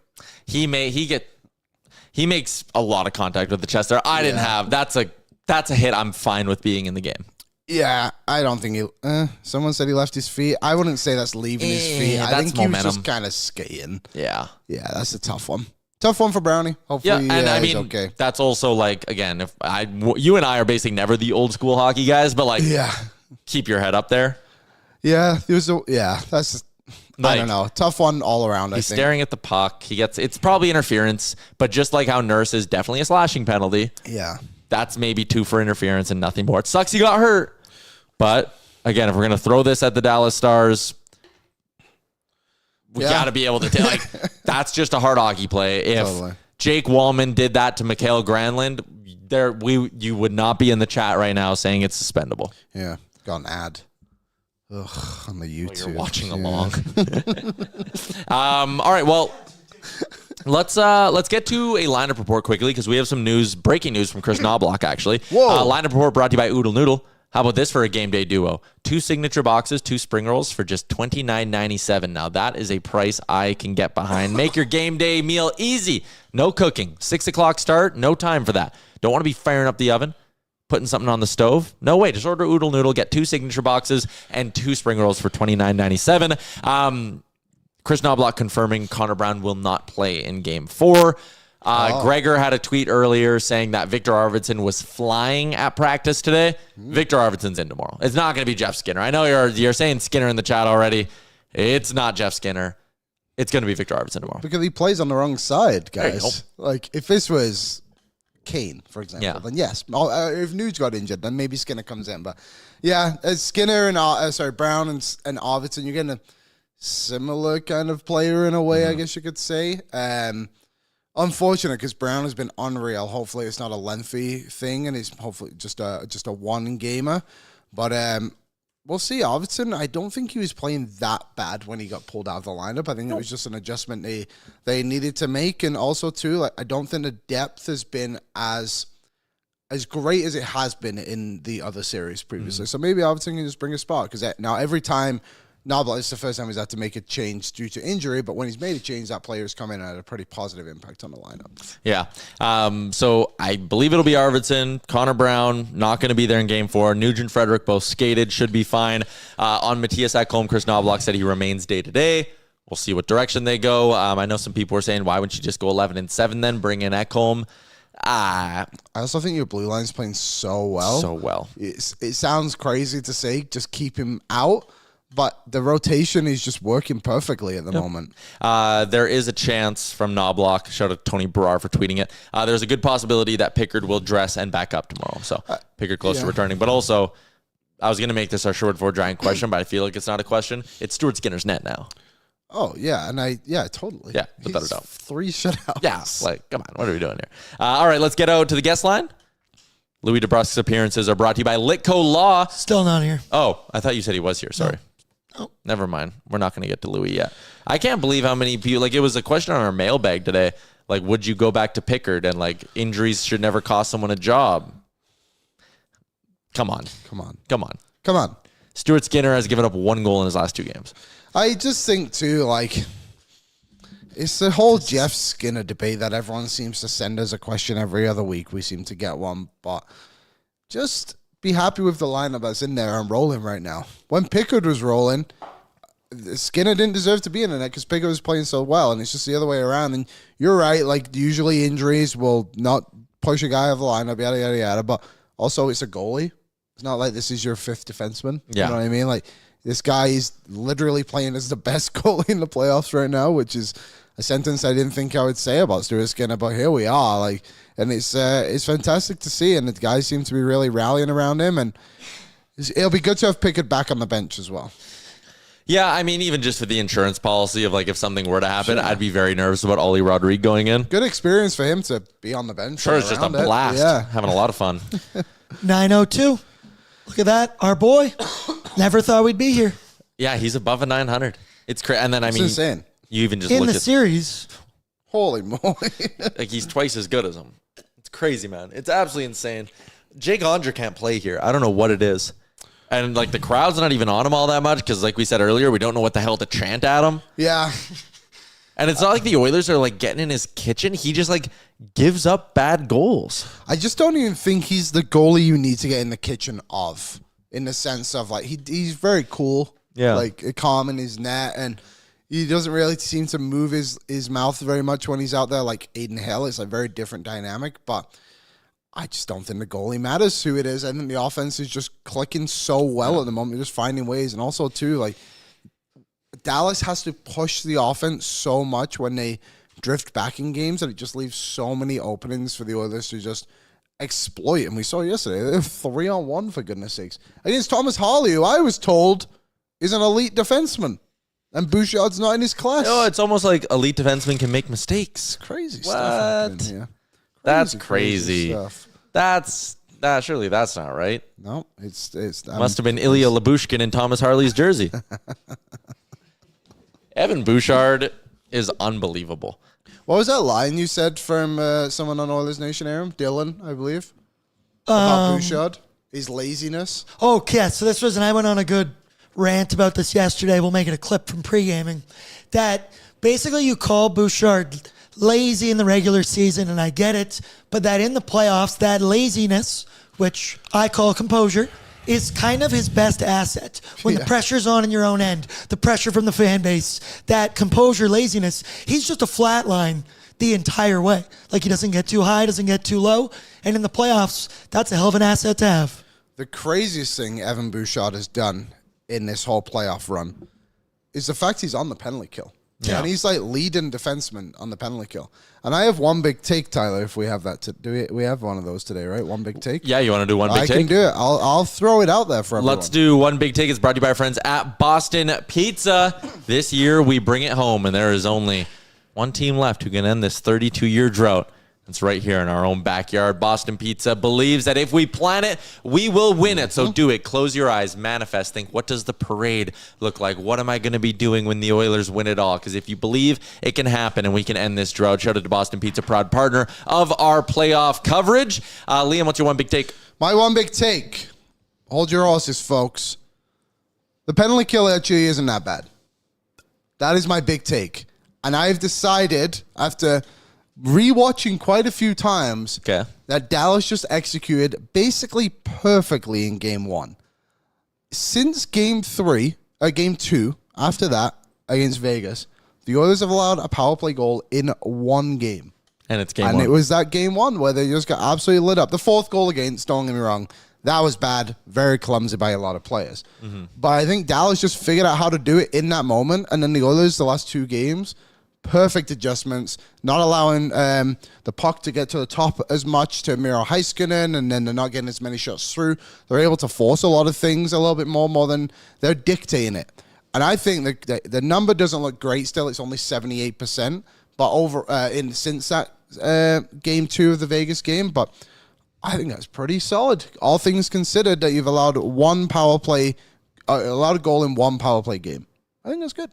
He makes a lot of contact with the chest there. I didn't have. That's a hit I'm fine with being in the game. Yeah, I don't think he. Someone said he left his feet. I wouldn't say that's leaving his feet. I that's think he was momentum. just kind of skating. Yeah. Yeah, that's a tough one. Tough one for Brownie. Hopefully, Yeah, and I he's mean, okay. that's also like, again, you and I are basically never the old school hockey guys, but like, Yeah, keep your head up there. yeah. That's. I Like, don't know. Tough one all around. He's I think. staring at the puck. It's probably interference, but just like how Nurse is definitely a slashing penalty, Yeah. that's maybe 2 for interference and nothing more. It sucks he got hurt, but again, if we're gonna throw this at the Dallas Stars, we got to be able to take, like, that's just a hard hockey play. If Totally. Jake Wallman did that to Mikhail Granlund, you would not be in the chat right now saying it's suspendable. Yeah. Got an ad. Ugh, on the YouTube. You're watching Yeah. along. All right, well, let's get to a lineup report quickly because we have some breaking news from Chris Knobloch, actually. Whoa. Lineup report brought to you by Oodle Noodle. How about this for a game day duo? 2 signature boxes, 2 spring rolls for just $29.97. Now, that is a price I can get behind. Make your game day meal easy. No cooking. 6 o'clock start. No time for that. Don't want to be firing up the oven, putting something on the stove? No way. Just order Oodle Noodle, get 2 signature boxes and 2 spring rolls for $29.97. Chris Knobloch confirming Connor Brown will not play in Game 4. Gregor had a tweet earlier saying that Victor Arvidsson was flying at practice today. Victor Arvidsson's in tomorrow. It's not going to be Jeff Skinner. I know you're saying Skinner in the chat already. It's not Jeff Skinner. It's going to be Victor Arvidsson tomorrow. Because he plays on the wrong side, There you guys. Like, if this was Kane, for example, then yes. If Nuge got injured, then maybe Skinner comes in. But yeah, Skinner and Brown and Arvidsson, you're getting a similar kind of player in a way, I guess you could say. Unfortunate because Brown has been unreal. Hopefully, it's not a lengthy thing, and it's hopefully just a one gamer. But we'll see. Arvidsson, I don't think he was playing that bad when he got pulled out of the lineup. I think it was just an adjustment they needed to make, and also too, like, I don't think the depth has been as great as it has been in the other series previously. So maybe Arvidsson can just bring a spark because now every time. Knobloch, it's the first time he's had to make a change due to injury, but when he's made a change, that player's come in and had a pretty positive impact on the lineup. Yeah. So I believe it'll be Arvidsson, Connor Brown, not going to be there in Game 4. Nugent Frederick both skated, should be fine. On Matthias Ekholm, Chris Knobloch said he remains day-to-day. We'll see what direction they go. I know some people were saying, why wouldn't you just go 11-7 then, bring in Ekholm? I also think your blue line's playing so well. So well. It sounds crazy to say, just keep him out. But the rotation is just working perfectly at the moment. There is a chance from Knobloch, shout out to Tony Barrar for tweeting it, there's a good possibility that Pickard will dress and back up tomorrow. So Pickard close to returning. But also, I was going to make this our short for giant question, but I feel like it's not a question. It's Stuart Skinner's net now. Oh, yeah. Totally. Yeah, without a doubt. 3 shutouts. Yeah, like, come on, what are we doing here? All right, let's get out to the guest line. Louis DeBrusque's appearances are brought to you by Litco Law. Still not here. Oh, I thought you said he was here. Sorry. Oh. Never mind. We're not going to get to Louis yet. I can't believe how many people, like, it was a question on our mailbag today. Like, would you go back to Pickard? And, like, injuries should never cost someone a job. Come on. Stuart Skinner has given up 1 goal in his last 2 games. I just think, too, like, it's the whole Jeff Skinner debate that everyone seems to send us a question every other week. We seem to get one. But just be happy with the lineup that's in there and rolling right now. When Pickard was rolling, Skinner didn't deserve to be in it because Pickard was playing so well, and it's just the other way around. And you're right, like, usually injuries will not push a guy out of the lineup, yada, yada, yada. But also, it's a goalie. It's not like this is your 5th defenseman. Yeah. You know what I mean? Like, this guy is literally playing as the best goalie in the playoffs right now, which is a sentence I didn't think I would say about Stuart Skinner, but here we are. Like, and it's fantastic to see, and the guys seem to be really rallying around him, and it'll be good to have Pickard back on the bench as well. Yeah, I mean, even just for the insurance policy of, like, if something were to happen, I'd be very nervous about Ollie Rodrigue going in. Good experience for him to be on the bench. Sure, it's just a blast. Yeah. Having a lot of fun. 902. Look at that. Our boy. Never thought we'd be here. Yeah, he's above a 900. It's crazy. And then, I It's mean, insane. you even just In look the at, series. Holy moly. like, he's twice as good as him. It's crazy, man. It's absolutely insane. Jake Ondra can't play here. I don't know what it is. And, like, the crowd's not even on him all that much because, like we said earlier, we don't know what the hell to chant at him. Yeah. And it's not like the Oilers are, like, getting in his kitchen. He just, like, gives up bad goals. I just don't even think he's the goalie you need to get in the kitchen of. in the sense of like he's very cool, like calm in his net, and he doesn't really seem to move his mouth very much when he's out there. Like Aiden Hill, it's a very different dynamic, but I just don't think the goalie matters who it is. I think the offense is just clicking so well at the moment, just finding ways, and also too like Dallas has to push the offense so much when they drift back in games that it just leaves so many openings for the Oilers to just exploit. And we saw yesterday, they're 3-on-1 for goodness sakes against Thomas Harley, who I was told is an elite defenseman, and Bouchard's not in his class. Oh, it's almost like elite defensemen can make mistakes. Crazy stuff. What? Crazy, That's crazy. Stuff. Surely that's not right. No, it's must have been Ilya Labushkin in Thomas Harley's jersey. Evan Bouchard is unbelievable. What was that line you said from someone on Oilers Nation, Aaron? Dylan, I believe. About Bouchard, his laziness. Oh, yeah. So this was, and I went on a good rant about this yesterday. We'll make it a clip from pre-gaming. That basically you call Bouchard lazy in the regular season, and I get it, but that in the playoffs, that laziness, which I call composure, is kind of his best asset. When the pressure's on in your own end, the pressure from the fan base, that composure, laziness, he's just a flat line the entire way. Like he doesn't get too high, doesn't get too low, and in the playoffs, that's a hell of an asset to have. The craziest thing Evan Bouchard has done in this whole playoff run is the fact he's on the penalty kill. Yeah. And he's like leading defenseman on the penalty kill. And I have one big take, Tyler, if we have that. Do we have one of those today, right? One big take? Yeah, you want to do one big take? I can do it. I'll throw it out there for everyone. Let's do one big take. It's brought to you by our friends at Boston Pizza. This year, we bring it home, and there is only one team left who can end this 32-year drought. It's right here in our own backyard. Boston Pizza believes that if we plan it, we will win it. So do it. Close your eyes. Manifest. Think, what does the parade look like? What am I going to be doing when the Oilers win it all? Because if you believe, it can happen, and we can end this drought. Shout out to Boston Pizza, proud partner of our playoff coverage. Liam, what's your one big take? My one big take. Hold your horses, folks. The penalty kill actually isn't that bad. That is my big take. And I've decided, after rewatching quite a few times, that Dallas just executed basically perfectly in game one. Since game two, after that, against Vegas, the Oilers have allowed a power play goal in one game. And it's game one. And it was that game one where they just got absolutely lit up. The fourth goal against, don't get me wrong, that was bad, very clumsy by a lot of players. Mm-hmm. But I think Dallas just figured out how to do it in that moment. And then the Oilers, the last two games, perfect adjustments, not allowing the puck to get to the top as much to Miro Heiskanen, and then they're not getting as many shots through. They're able to force a lot of things a little bit more than they're dictating it. And I think the number doesn't look great still. It's only 78%, but since that game two of the Vegas game, but I think that's pretty solid. All things considered, that you've allowed allowed a goal in one power play game. I think that's good.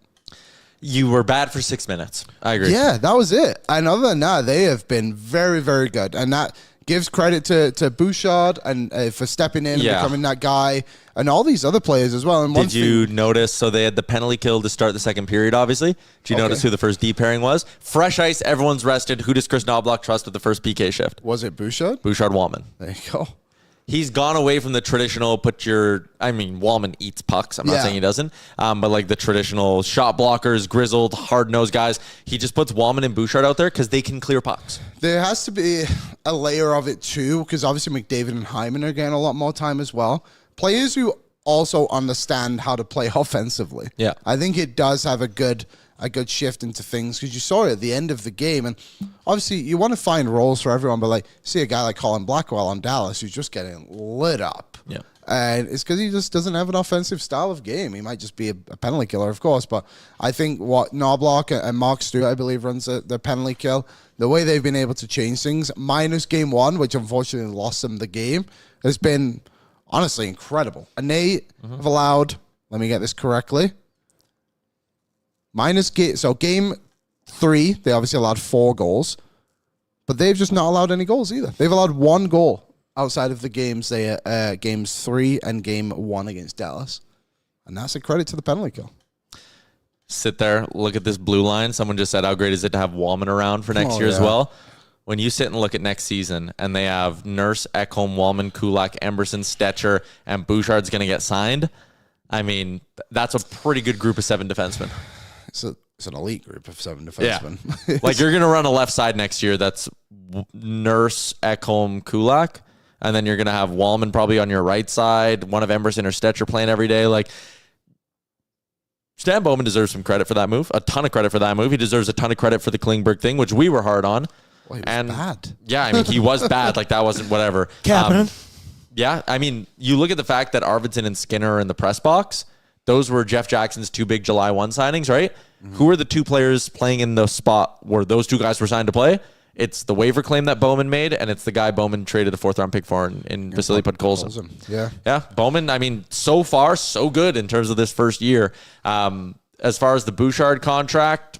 You were bad for 6 minutes. I agree. Yeah, that was it. And other than that, they have been very, very good. And that gives credit to Bouchard and for stepping in and becoming that guy, and all these other players as well. And did you notice, so they had the penalty kill to start the second period, obviously. Did you notice who the first D pairing was? Fresh ice, everyone's rested. Who does Chris Knobloch trust with the first PK shift? Was it Bouchard? Bouchard Wallman. There you go. He's gone away from the traditional Wallman eats pucks. I'm not saying he doesn't. But like the traditional shot blockers, grizzled, hard-nosed guys. He just puts Wallman and Bouchard out there because they can clear pucks. There has to be a layer of it too, because obviously McDavid and Hyman are getting a lot more time as well. Players who also understand how to play offensively. Yeah. I think it does have a good shift into things, because you saw it at the end of the game, and obviously you want to find roles for everyone, but like see a guy like Colin Blackwell on Dallas who's just getting lit up. Yeah. And it's because he just doesn't have an offensive style of game. He might just be a penalty killer, of course, but I think what Knobloch and Mark Stewart, I believe, runs the penalty kill, the way they've been able to change things, minus game one, which unfortunately lost them the game, has been honestly incredible. And they have allowed, let me get this correctly, game 3, they obviously allowed 4 goals, but they've just not allowed any goals either. They've allowed 1 goal outside of the games games 3 and game 1 against Dallas, and that's a credit to the penalty kill. Sit there, look at this blue line. Someone just said, how great is it to have Wallman around for next year as well? when you sit and look at next season and they have Nurse, Ekholm, Wallman, Kulak, Emberson, Stetcher, and Bouchard's going to get signed, I mean, that's a pretty good group of 7 defensemen. It's an elite group of 7 defensemen. Yeah. Like, you're going to run a left side next year that's Nurse, Ekholm, Kulak, and then you're going to have Wallman probably on your right side, one of Emberson or Stetcher playing every day. Like, Stan Bowman deserves some credit for that move, a ton of credit for that move. He deserves a ton of credit for the Klingberg thing, which we were hard on. Well, he was bad. Yeah, I mean, he was bad. Like, that wasn't whatever. Kapanen. Yeah, I mean, you look at the fact that Arvidsson and Skinner are in the press box. Those were Jeff Jackson's 2 big July 1 signings, right? Mm-hmm. Who are the 2 players playing in the spot where those 2 guys were signed to play? It's the waiver claim that Bowman made, and it's the guy Bowman traded a 4th-round pick for in Vasily Podkolzin. Yeah, Bowman, I mean, so far, so good in terms of this first year. As far as the Bouchard contract,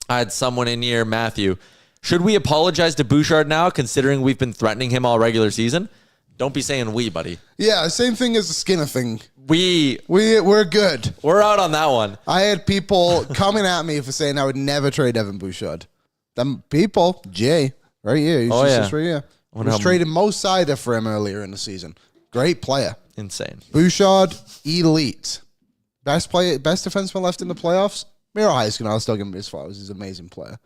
I had someone in here, Matthew. Should we apologize to Bouchard now, considering we've been threatening him all regular season? Don't be saying we, buddy. Yeah, same thing as the Skinner thing. We're good. We're out on that one. I had people coming at me for saying I would never trade Evan Bouchard. Them people, Jay, right here. He's just right here. I was trading Mo Seider for him earlier in the season. Great player. Insane. Bouchard, elite. Best defenseman left in the playoffs. Miro Heiskanen, I'll still give him his flowers. He's an amazing player.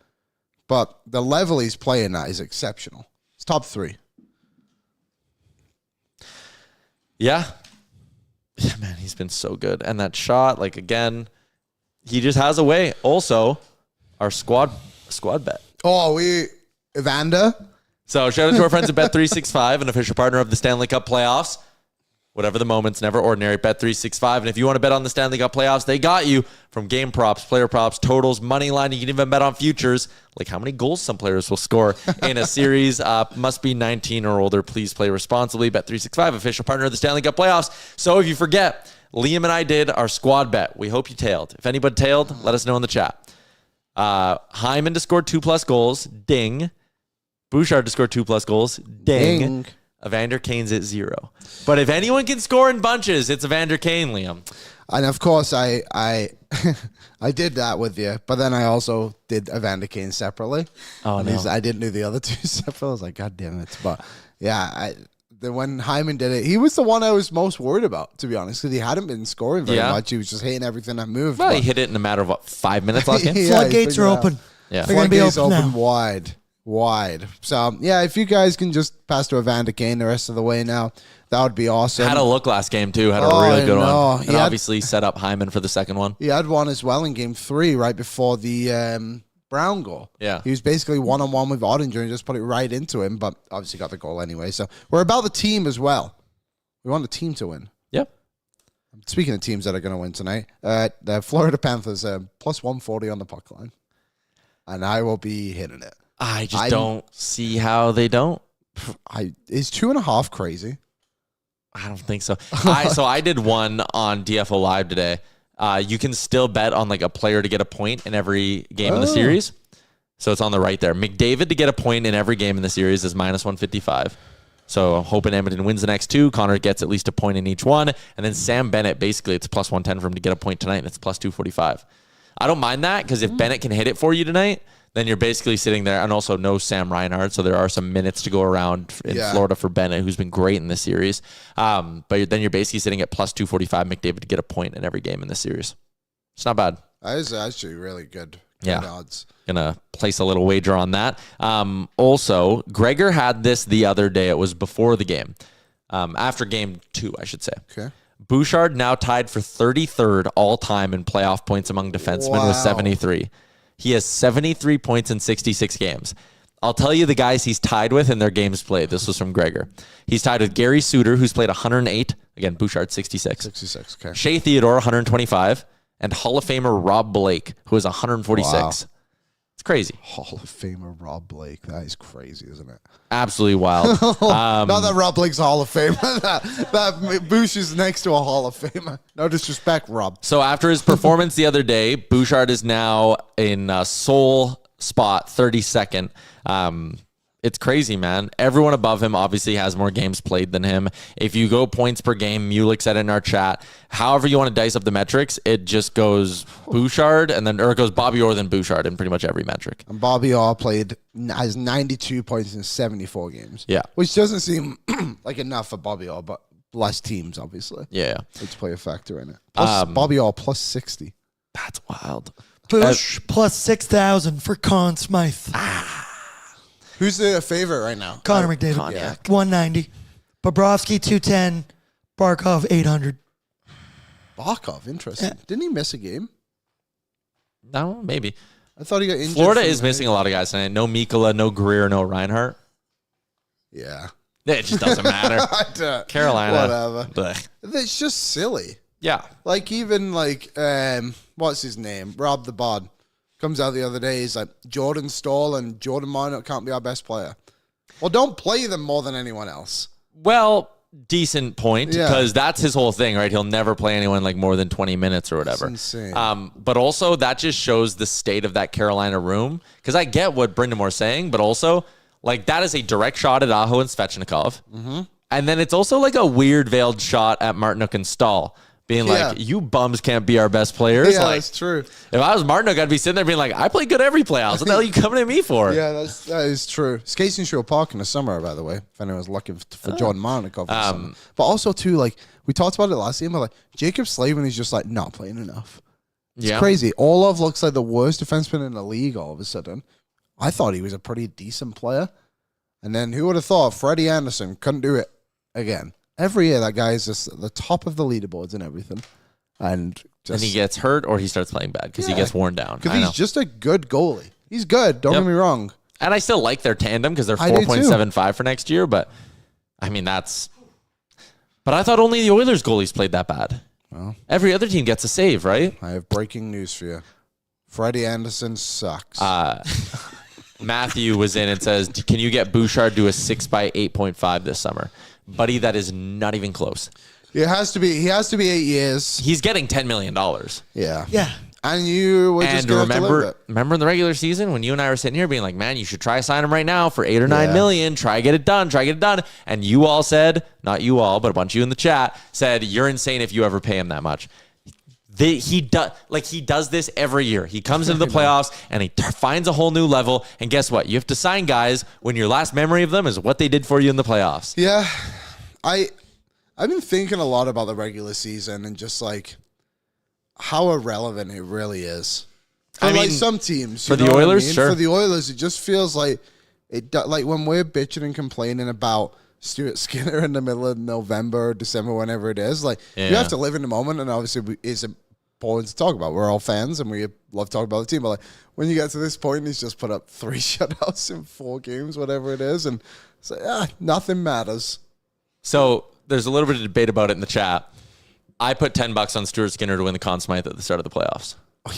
But the level he's playing at is exceptional. It's top 3. Yeah, man, he's been so good. And that shot, like, again, he just has a way. Also, our squad bet. Oh, Evander. So shout out to our friends at Bet365, an official partner of the Stanley Cup playoffs. Whatever the moment's never ordinary. Bet365. And if you want to bet on the Stanley Cup playoffs, they got you from game props, player props, totals, money line. You can even bet on futures, like how many goals some players will score in a series. Must be 19 or older. Please play responsibly. Bet365, official partner of the Stanley Cup playoffs. So if you forget, Liam and I did our squad bet. We hope you tailed. If anybody tailed, let us know in the chat. Hyman to score 2+ goals. Ding. Bouchard to score 2+ goals. Ding. Evander Kane's at 0. But if anyone can score in bunches, it's Evander Kane, Liam. And of course, I I did that with you, but then I also did Evander Kane separately. Oh, no. I didn't do the other 2 separately. I was like, God damn it. But yeah, when Hyman did it, he was the one I was most worried about, to be honest, because he hadn't been scoring very much. He was just hitting everything that moved. Well, he hit it in a matter of, 5 minutes last game? Floodgates are open. Yeah. They're going to be open now. Wide. So, yeah, if you guys can just pass to Evander Kane the rest of the way now, that would be awesome. Had a look last game, too. Had a really good one. And he obviously set up Hyman for the second one. He had one as well in game 3 right before the Brown goal. Yeah. He was basically one-on-one with Ottinger and just put it right into him, but obviously got the goal anyway. So we're about the team as well. We want the team to win. Yep. Speaking of teams that are going to win tonight, the Florida Panthers plus 140 on the puck line. And I will be hitting it. I just don't see how they don't. Is 2.5 crazy? I don't think so. I did one on DFO Live today. You can still bet on like a player to get a point in every game in the series. So it's on the right there. McDavid to get a point in every game in the series is minus 155. So hoping Edmonton wins the next 2. Connor gets at least a point in each one. And then Sam Bennett, basically it's plus 110 for him to get a point tonight. And it's plus 245. I don't mind that because if Bennett can hit it for you tonight, then you're basically sitting there, and also no Sam Reinhart, so there are some minutes to go around in Florida for Bennett, who's been great in this series. But then you're basically sitting at plus 245 McDavid to get a point in every game in this series. It's not bad. That is actually really good. Yeah. Good odds. Gonna place a little wager on that. Also, Gregor had this the other day. It was before the game. After game 2, I should say. Okay. Bouchard now tied for 33rd all-time in playoff points among defensemen with 73. He has 73 points in 66 games. I'll tell you the guys he's tied with in their games played. This was from Gregor. He's tied with Gary Suter, who's played 108. Again, Bouchard, 66. 66, okay. Shea Theodore, 125. And Hall of Famer Rob Blake, who has 146. Wow. It's crazy. Hall of Famer Rob Blake. That is crazy, isn't it? Absolutely wild. Not that Rob Blake's a Hall of Famer. that Bouch is next to a Hall of Famer. No disrespect, Rob. So after his performance the other day, Bouchard is now in sole spot, 32nd. it's crazy, man. Everyone above him obviously has more games played than him. If you go points per game, Mulek said in our chat, however you want to dice up the metrics, it just goes Bouchard or it goes Bobby Orr then Bouchard in pretty much every metric. And Bobby Orr has 92 points in 74 games. Yeah. Which doesn't seem like enough for Bobby Orr, but less teams, obviously. Yeah. Let's play a factor in it. Plus, Bobby Orr plus 60. That's wild. Bush plus 6,000 for Conn Smythe. Who's the favorite right now? Connor McDavid, Cognac. 190. Bobrovsky, 210. Barkov, 800. Barkov, interesting. Yeah. Didn't he miss a game? No, maybe. I thought he got injured. Florida is missing a lot of guys tonight. No Mikkola, no Greer, no Reinhart. Yeah. It just doesn't matter. Carolina. Whatever. Blech. It's just silly. Yeah. Like, even like, what's his name? Rob the Bod comes out the other day. He's like, Jordan Stahl and Jordan Minot can't be our best player. Well, don't play them more than anyone else. Well, decent point, Yeah. because that's his whole thing, right? He'll never play anyone like more than 20 minutes or whatever. That's insane. But also that just shows the state of that Carolina room, because I get what Brindamore's saying, but also like that is a direct shot at Aho and Svechnikov. Mm-hmm. And then it's also like a weird veiled shot at Martinook and Stahl, being like, you bums can't be our best players. Yeah, like, that's true. If I was Martinook, I'd be sitting there being like, I play good every playoffs. What the hell are you coming at me for? Yeah, that is true. Skates in Shore Park in the summer, by the way, if anyone's looking for Jordan Marnikov. But also, too, like, we talked about it last game, but like, Jacob Slavin is just like not playing enough. It's crazy. Orlov looks like the worst defenseman in the league all of a sudden. I thought he was a pretty decent player. And then who would have thought Freddie Anderson couldn't do it again? Every year, that guy is just at the top of the leaderboards and everything. And he gets hurt or he starts playing bad because he gets worn down. Because he's just a good goalie. He's good. Don't get me wrong. And I still like their tandem because they're 4.75 for next year. But, I mean, that's... But I thought only the Oilers goalies played that bad. Well, every other team gets a save, right? I have breaking news for you. Freddie Anderson sucks. Matthew was in and says, can you get Bouchard to a 6 by 8.5 this summer? Buddy, that is not even close. It has to be. He has to be 8 years. He's getting $10 million. Yeah. Yeah. And you were just going to have to live it. Remember in the regular season when you and I were sitting here being like, man, you should try sign him right now for $8 or $9 million. Try get it done. And you all said, not you all, but a bunch of you in the chat said, you're insane if you ever pay him that much. He does this every year. He comes into the playoffs and he finds a whole new level. And guess what? You have to sign guys when your last memory of them is what they did for you in the playoffs. Yeah. I've been thinking a lot about the regular season and just like how irrelevant it really is. For like some teams. For the Oilers, sure. For the Oilers, it just feels like like when we're bitching and complaining about Stuart Skinner in the middle of November, December, whenever it is, like you have to live in the moment, and obviously it's important to talk about. We're all fans and we love talking about the team, but like when you get to this point, he's just put up 3 shutouts in 4 games, whatever it is, and it's like, nothing matters. So there's a little bit of debate about it in the chat. I put $10 on Stuart Skinner to win the Conn Smythe at the start of the playoffs.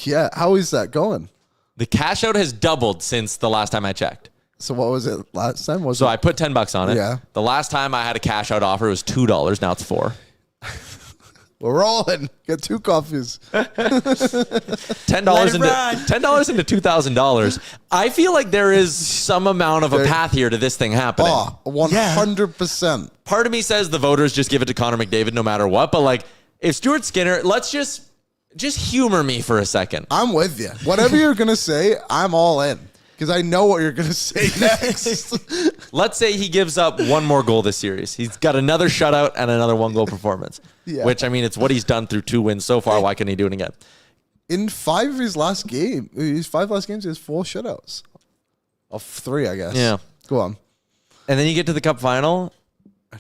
Yeah, how is that going? The cash out has doubled since the last time I checked. So what was it last time? I put $10 on it. Yeah. The last time I had a cash out offer, it was $2. Now it's $4. We're rolling. Get 2 coffees. $10 into $2,000. I feel like there is some amount of a path here to this thing happening. 100%. Part of me says the voters just give it to Connor McDavid no matter what. But like, if Stuart Skinner, let's just humor me for a second. I'm with you. Whatever you're gonna say, I'm all in. Because I know what you're going to say next. Let's say he gives up 1 more goal this series. He's got another shutout and another 1-goal performance. Yeah. Which, I mean, it's what he's done through 2 wins so far. Why couldn't he do it again? In 5 of his last games, he has 4 shutouts. Of 3, I guess. Yeah. Go on. And then you get to the Cup final.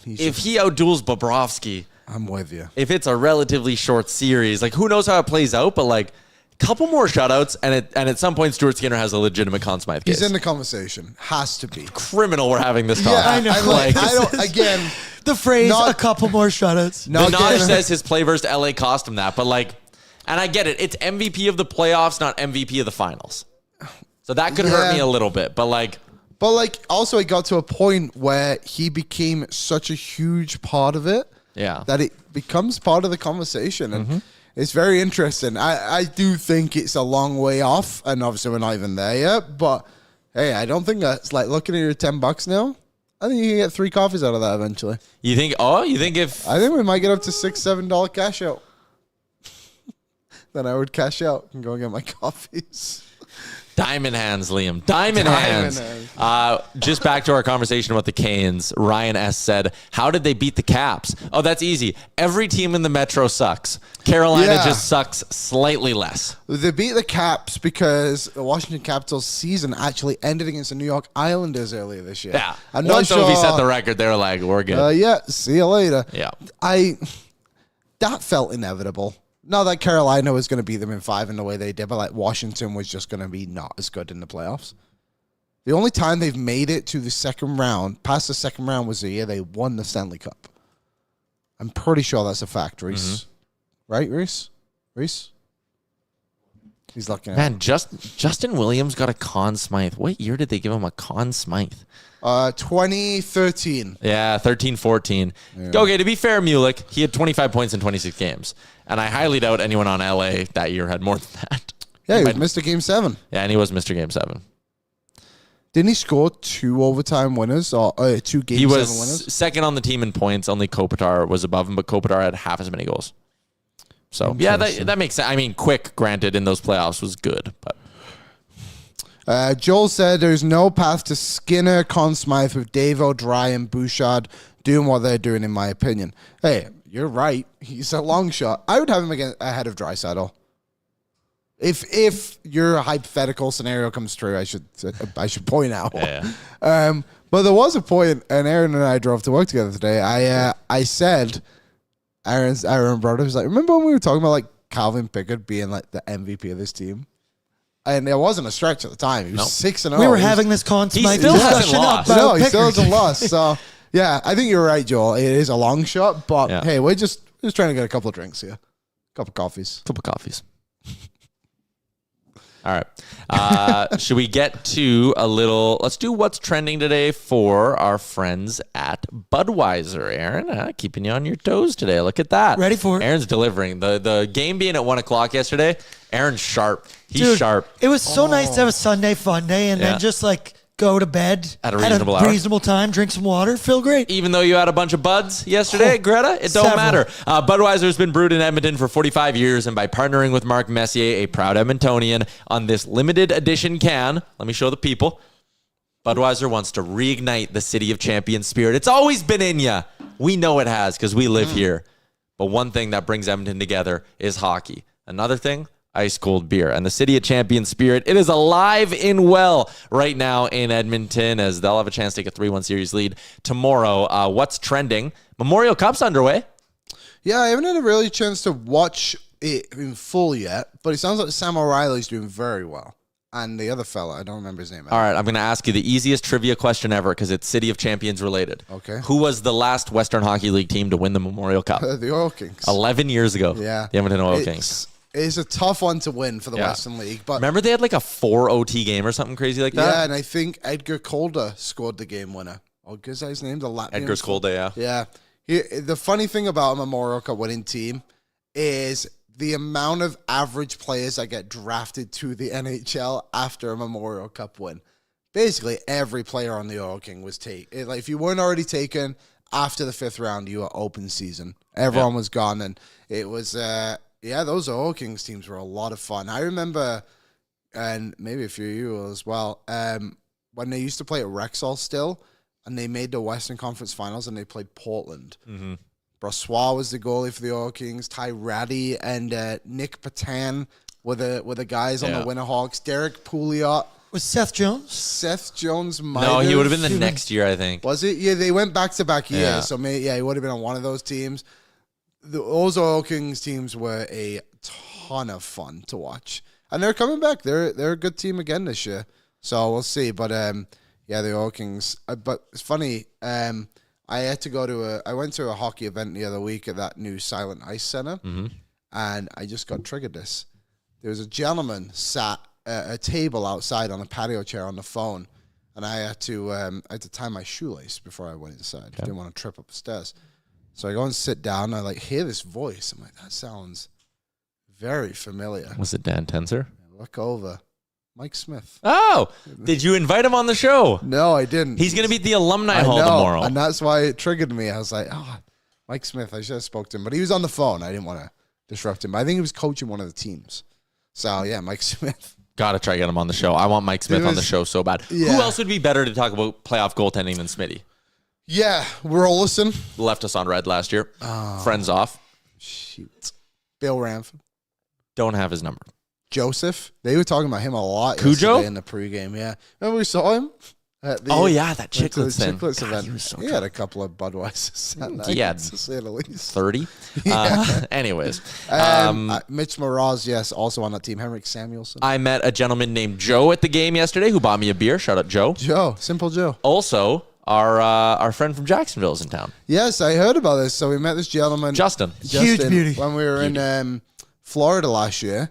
If he outduels Bobrovsky, I'm with you. if it's a relatively short series, like who knows how it plays out, but like couple more shutouts, and at some point Stuart Skinner has a legitimate Conn Smythe case. He's in the conversation. Has to be. Criminal we're having this talk. Yeah, I know. I don't, again, the phrase, a couple more shutouts. Minaj says his play versus LA cost him that, but like, and I get it. It's MVP of the playoffs, not MVP of the finals. So that could hurt me a little bit, but like... But like, also it got to a point where he became such a huge part of it that it becomes part of the conversation. And it's very interesting. I do think it's a long way off, and obviously we're not even there yet, but Hey, I don't think that's like looking at your $10 now. I think you can get 3 coffees out of that eventually. You think? Oh, you think if I think we might get up to $6-7 cash out. Then I would cash out and go get my coffees. Diamond hands, Liam. Diamond hands. Just back to our conversation about the Canes. Ryan S. said, how did they beat the Caps? Oh, that's easy. Every team in the Metro sucks. Carolina just sucks slightly less. They beat the Caps because the Washington Capitals season actually ended against the New York Islanders earlier this year. Yeah. I'm not Once sure. Ovi set the record, they were like, we're good. Yeah, see you later. Yeah. That felt inevitable. Not that Carolina was going to beat them in 5 in the way they did, but like Washington was just going to be not as good in the playoffs. The only time they've made it to the second round, past the second round, was the year they won the Stanley Cup. I'm pretty sure that's a fact, Reese. Right, Reese? Reese? He's looking at Man, Justin Williams got a Conn Smythe. What year did they give him a Conn Smythe? 2013. Yeah, 13-14. Okay, to be fair, Muehlek, he had 25 points in 26 games. And I highly doubt anyone on LA that year had more than that. Yeah, he was Mr. Game 7. Yeah, and he was Mr. Game 7. Didn't he score 2 overtime winners or 2 Game 7 He winners? was second on the team in points. Only Kopitar was above him, but Kopitar had half as many goals. So, yeah, that makes sense. I mean, Quick, granted, in those playoffs was good. But Joel said there's no path to Skinner, Conn Smythe with Davo, Dry, and Bouchard doing what they're doing, in my opinion. Hey, you're right. He's a long shot. I would have him ahead of Draisaitl. If your hypothetical scenario comes true, I should point out. Yeah. But there was a point, and Aaron and I drove to work together today. I said, Aaron brother was like, remember when we were talking about like Calvin Pickard being like the MVP of this team? And it wasn't a stretch at the time. He was 6-0. We were having this constant still hasn't discussion lost. about No, he still Pickard. hasn't lost. So, yeah, I think you're right, Joel. It is a long shot, but hey, we're just trying to get a couple of drinks here. A couple of coffees. couple coffees. All right. Should we get to let's do what's trending today for our friends at Budweiser. Aaron, keeping you on your toes today. Look at that. Ready for it. Aaron's delivering. The game being at 1 o'clock yesterday, Aaron's sharp. He's Dude, sharp. It was so nice to have a Sunday fun day and then just like go to bed At a reasonable hour. reasonable time, drink some water, feel great. Even though you had a bunch of buds yesterday, Greta, it don't Several. matter. Budweiser's been brewed in Edmonton for 45 years, and by partnering with Mark Messier, a proud Edmontonian, on this limited edition can, let me show the people, Budweiser wants to reignite the City of Champions spirit. It's always been in ya. We know it has because we live here. But one thing that brings Edmonton together is hockey. Another thing, ice cold beer. And the City of Champions spirit, it is alive and well right now in Edmonton as they'll have a chance to take a 3-1 series lead tomorrow. What's trending? Memorial Cup's underway. Yeah, I haven't had a really chance to watch it in full yet, but it sounds like Sam O'Reilly's doing very well. And the other fella, I don't remember his name. All right, I'm going to ask you the easiest trivia question ever because it's City of Champions related. Okay. Who was the last Western Hockey League team to win the Memorial Cup? The Oil Kings. 11 years ago. Yeah. The Edmonton Oil Kings. It's a tough one to win for the Yeah. Western League. But Remember they had like a 4 OT game or something crazy like that? yeah, and I think Edgar Calder scored the game winner. Oh, guess his name, the Latvian. Edgar Skolda, yeah. Yeah. The funny thing about a Memorial Cup winning team is the amount of average players that get drafted to the NHL after a Memorial Cup win. Basically, every player on the Oil King was taken. Like, if you weren't already taken after the 5th round, you were open season. Everyone was gone, and it was, those Oil Kings teams were a lot of fun. I remember, and maybe a few of you as well, when they used to play at Rexall still, and they made the Western Conference Finals, and they played Portland. Mm-hmm. Brossois was the goalie for the Oil Kings. Ty Ratty and Nick Patan were the guys on the Winterhawks. Derek Pouliot. Was Seth Jones? Seth Jones might No, he would have been the next year, I think. Was it? Yeah, they went back-to-back years. Yeah. So, he would have been on one of those teams. Those Oil Kings teams were a ton of fun to watch. And they're coming back. They're a good team again this year. So, we'll see. But, the Oil Kings. But it's funny. I had to I went to a hockey event the other week at that new Silent Ice Center, and I just got triggered this. There was a gentleman sat at a table outside on a patio chair on the phone, and I had to tie my shoelace before I went inside. I didn't want to trip up the stairs. So I go and sit down, and I hear this voice. I'm like, that sounds very familiar. Was it Dan Tenzer? I look over. Mike Smith. Oh, did you invite him on the show? No, I didn't. He's going to be at the Alumni I Hall know, tomorrow. and that's why it triggered me. I was like, oh, Mike Smith. I should have spoke to him, but he was on the phone. I didn't want to disrupt him. But I think he was coaching one of the teams. So, yeah, Mike Smith. Got to try to get him on the show. I want Mike Smith on the show so bad. Yeah. Who else would be better to talk about playoff goaltending than Smitty? Yeah, Rolison. Left us on red last year. Friends off. Shoot. Bill Ramford. Don't have his number. Joseph. They were talking about him a lot Cujo? yesterday in the pregame. Yeah. Remember we saw him? At the, That went to the Chicklets thing. Chicklets God, event. he was so He had a couple of Budweisers that night, He had to say the least. 30. Anyways. Mitch Moroz, yes, also on that team. Henrik Samuelsson. I met a gentleman named Joe at the game yesterday who bought me a beer. Shout out Joe. Joe. Simple Joe. Also, our friend from Jacksonville is in town. Yes, I heard about this. So we met this gentleman. Justin. Huge beauty. When we were in Florida last year.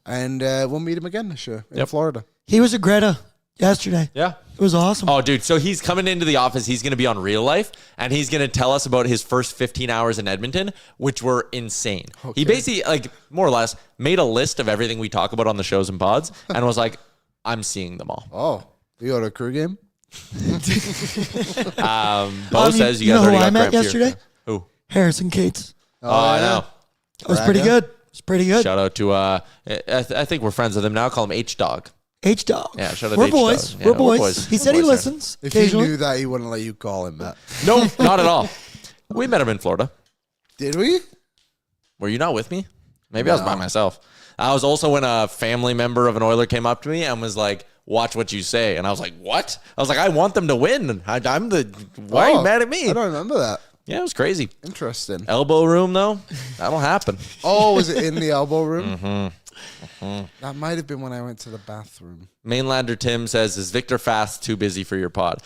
And we'll meet him again this year in Florida. He was a Greta yesterday. Yeah. It was awesome. Oh, dude. So he's coming into the office. He's going to be on Real Life, and he's going to tell us about his first 15 hours in Edmonton, which were insane. Okay. He basically, like, more or less, made a list of everything we talk about on the shows and pods, and was like, I'm seeing them all. Oh, you go to a crew game? Bo says you know guys who already I got met craft beer. yesterday? Who? Harrison Cates. Oh, I know. It was pretty good. It was pretty good. Shout out to, I think we're friends with him now. Call him H-Dog. H-Dog. Yeah, shout out to We're H-Dog. boys. Yeah, We're we're boys. boys. He We're said he boys, yeah. listens If he occasionally. knew that, he wouldn't let you call him that. No, not at all. We met him in Florida. Did we? Were you not with me? Maybe I was by myself. I was also when a family member of an Oiler came up to me and was like, watch what you say. And I was like, what? I was like, I want them to win. Why are you mad at me? I don't remember that. Yeah, it was crazy. Interesting. Elbow room, though, that'll happen. Oh, was it in the elbow room? That might have been when I went to the bathroom. Mainlander Tim says, is Victor Fast too busy for your pod?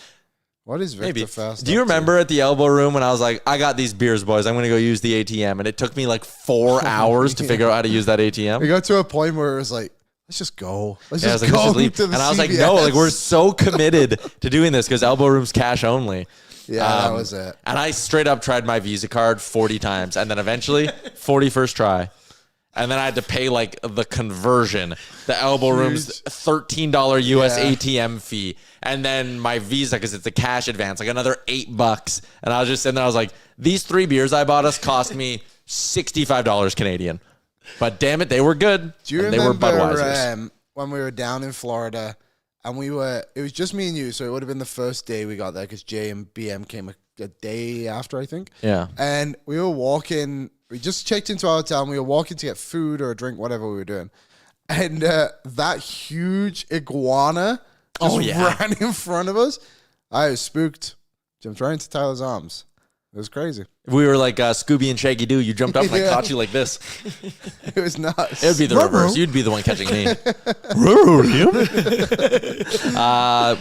What is Victor Maybe. Fast? Do you up to? remember at the elbow room when I was like, I got these beers, boys. I'm going to go use the ATM. And it took me like 4 hours to figure out how to use that ATM. We got to a point where it was like, let's just go. Let's Yeah, I was just like, go let's just leave. to the And I was like, CVS. no, like we're so committed to doing this because elbow room's cash only. Yeah, that was it. And I straight up tried my Visa card 40 times. And then eventually, 41st try. And then I had to pay like the conversion, the elbow room's $13 US ATM fee. And then my Visa, because it's a cash advance, like another $8. And I was just sitting there, I was like, these 3 beers I bought us cost me $65 Canadian. But damn it, they were good. Do you and they were remember Budweisers. when we were down in Florida and it was just me and you, so it would have been the first day we got there because Jay and BM came a day after, I think. Yeah. And we were walking, we just checked into our hotel and we were walking to get food or a drink, whatever we were doing. And that huge iguana just ran in front of us. I was spooked. Jumped right into Tyler's arms. It was crazy. We were like Scooby and Shaggy Doo. You jumped up and I Yeah. caught you like this. It was nuts. It would be the reverse. You'd be the one catching me.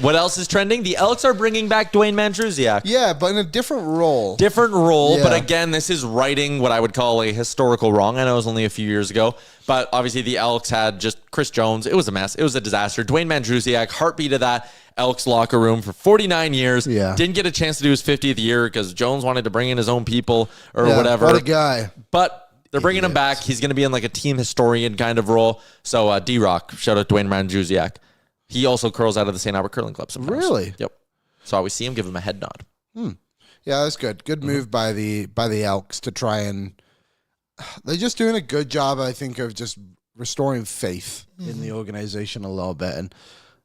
What else is trending? The Elks are bringing back Dwayne Mandrusiak. Yeah, but in a different role. Different role, Yeah. but again, this is righting what I would call a historical wrong. I know it was only a few years ago, but obviously the Elks had just Chris Jones. It was a mess. It was a disaster. Dwayne Mandrusiak, heartbeat of that Elks locker room for 49 years. Yeah. Didn't get a chance to do his 50th year because Jones wanted to bring in his own people or Yeah, whatever. What a guy. But they're bringing him back. He's going to be in like a team historian kind of role. So D-Rock, shout out Dwayne Mandrusiak. He also curls out of the St. Albert Curling Club sometimes. Really? Yep. So I always see him, give him a head nod. Yeah, that's good. Good move by the Elks to try and they're just doing a good job, I think, of just restoring faith in the organization a little bit. And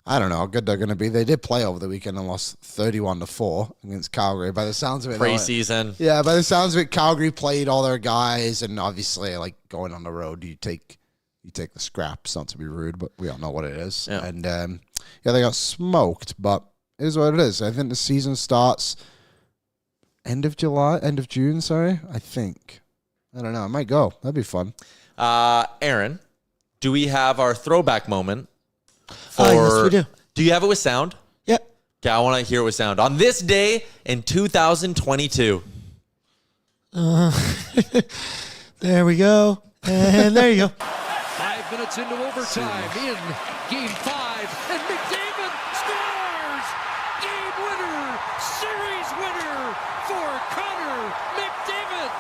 I don't know how good they're going to be. They did play over the weekend and lost 31-4 against Calgary. By the sounds of it, Preseason. yeah, by the sounds of it, Calgary played all their guys, and obviously, like going on the road, you take the scraps. Not to be rude, but we all know what it is. Yeah. And they got smoked, but it is what it is. I think the season starts end of June. Sorry, I think. I don't know. I might go. That'd be fun. Aaron, do we have our throwback moment? Yes, we do. Do you have it with sound? Yep. Okay, I want to hear it with sound. On this day in 2022. There we go. And there you go. 5 minutes into overtime in Game 5, and McDavid scores! Game winner, series winner for Connor McDavid!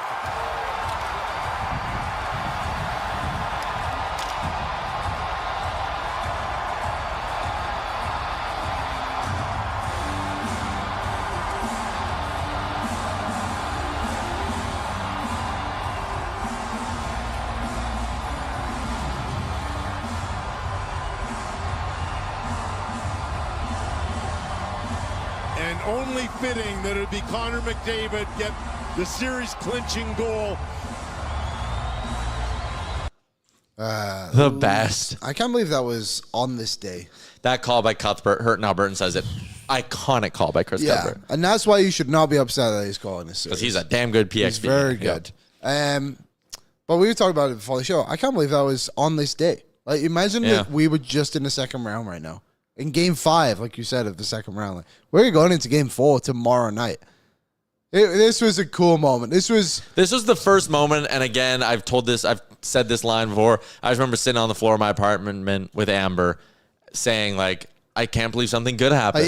only fitting that it'd be Connor McDavid get the series clinching goal. The best. I can't believe that was on this day. That call by Cuthbert, Hurt Albertan says it. Iconic call by Chris Cuthbert. And that's why you should not be upset that he's calling this series. Because he's a damn good PXP. He's very good. But we were talking about it before the show. I can't believe that was on this day. Like, imagine that we were just in the second round right now. In game 5, like you said, of the second round. Like, we're going into game 4 tomorrow night. This was a cool moment. This was the first moment, and again, I've said this line before. I just remember sitting on the floor of my apartment with Amber saying, like, I can't believe something good happened.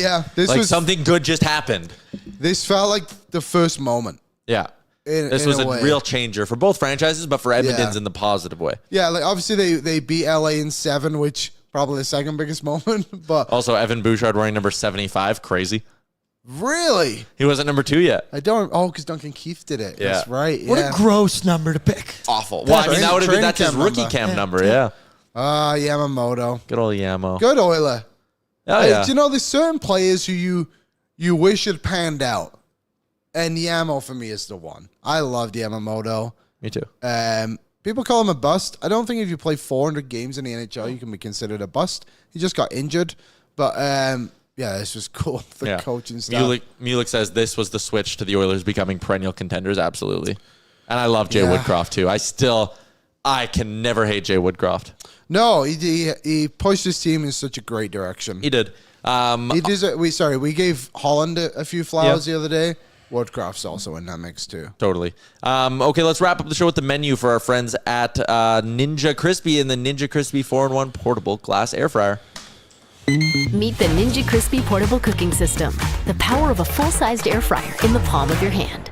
Something good just happened. This felt like the first moment. Yeah. This was a real changer for both franchises, but for Edmonton's in the positive way. Yeah, like obviously they beat LA in 7, which probably the second biggest moment. But also Evan Bouchard wearing number 75, crazy. Really? He wasn't number 2 yet. Because Duncan Keith did it. Yeah. That's right. What a gross number to pick. Awful. Well, I mean, that's his rookie camp number. Yeah. Yamamoto. Good old Yamo. Good Oiler. Oh, yeah. Do you know, there's certain players who you wish had panned out. And Yamo, for me, is the one. I loved Yamamoto. Me too. People call him a bust. I don't think if you play 400 games in the NHL, you can be considered a bust. He just got injured. But, this was cool. The coaching stuff. Mulek says this was the switch to the Oilers becoming perennial contenders. Absolutely. And I love Jay Woodcroft, too. I can never hate Jay Woodcroft. No, he pushed his team in such a great direction. He did. We gave Holland a few flowers the other day. Woodcroft's also in that mix too. Totally. Okay, let's wrap up the show with the menu for our friends at Ninja Crispy and the Ninja Crispy 4-in-1 portable glass air fryer. Meet the Ninja Crispy portable cooking system. The power of a full-sized air fryer in the palm of your hand.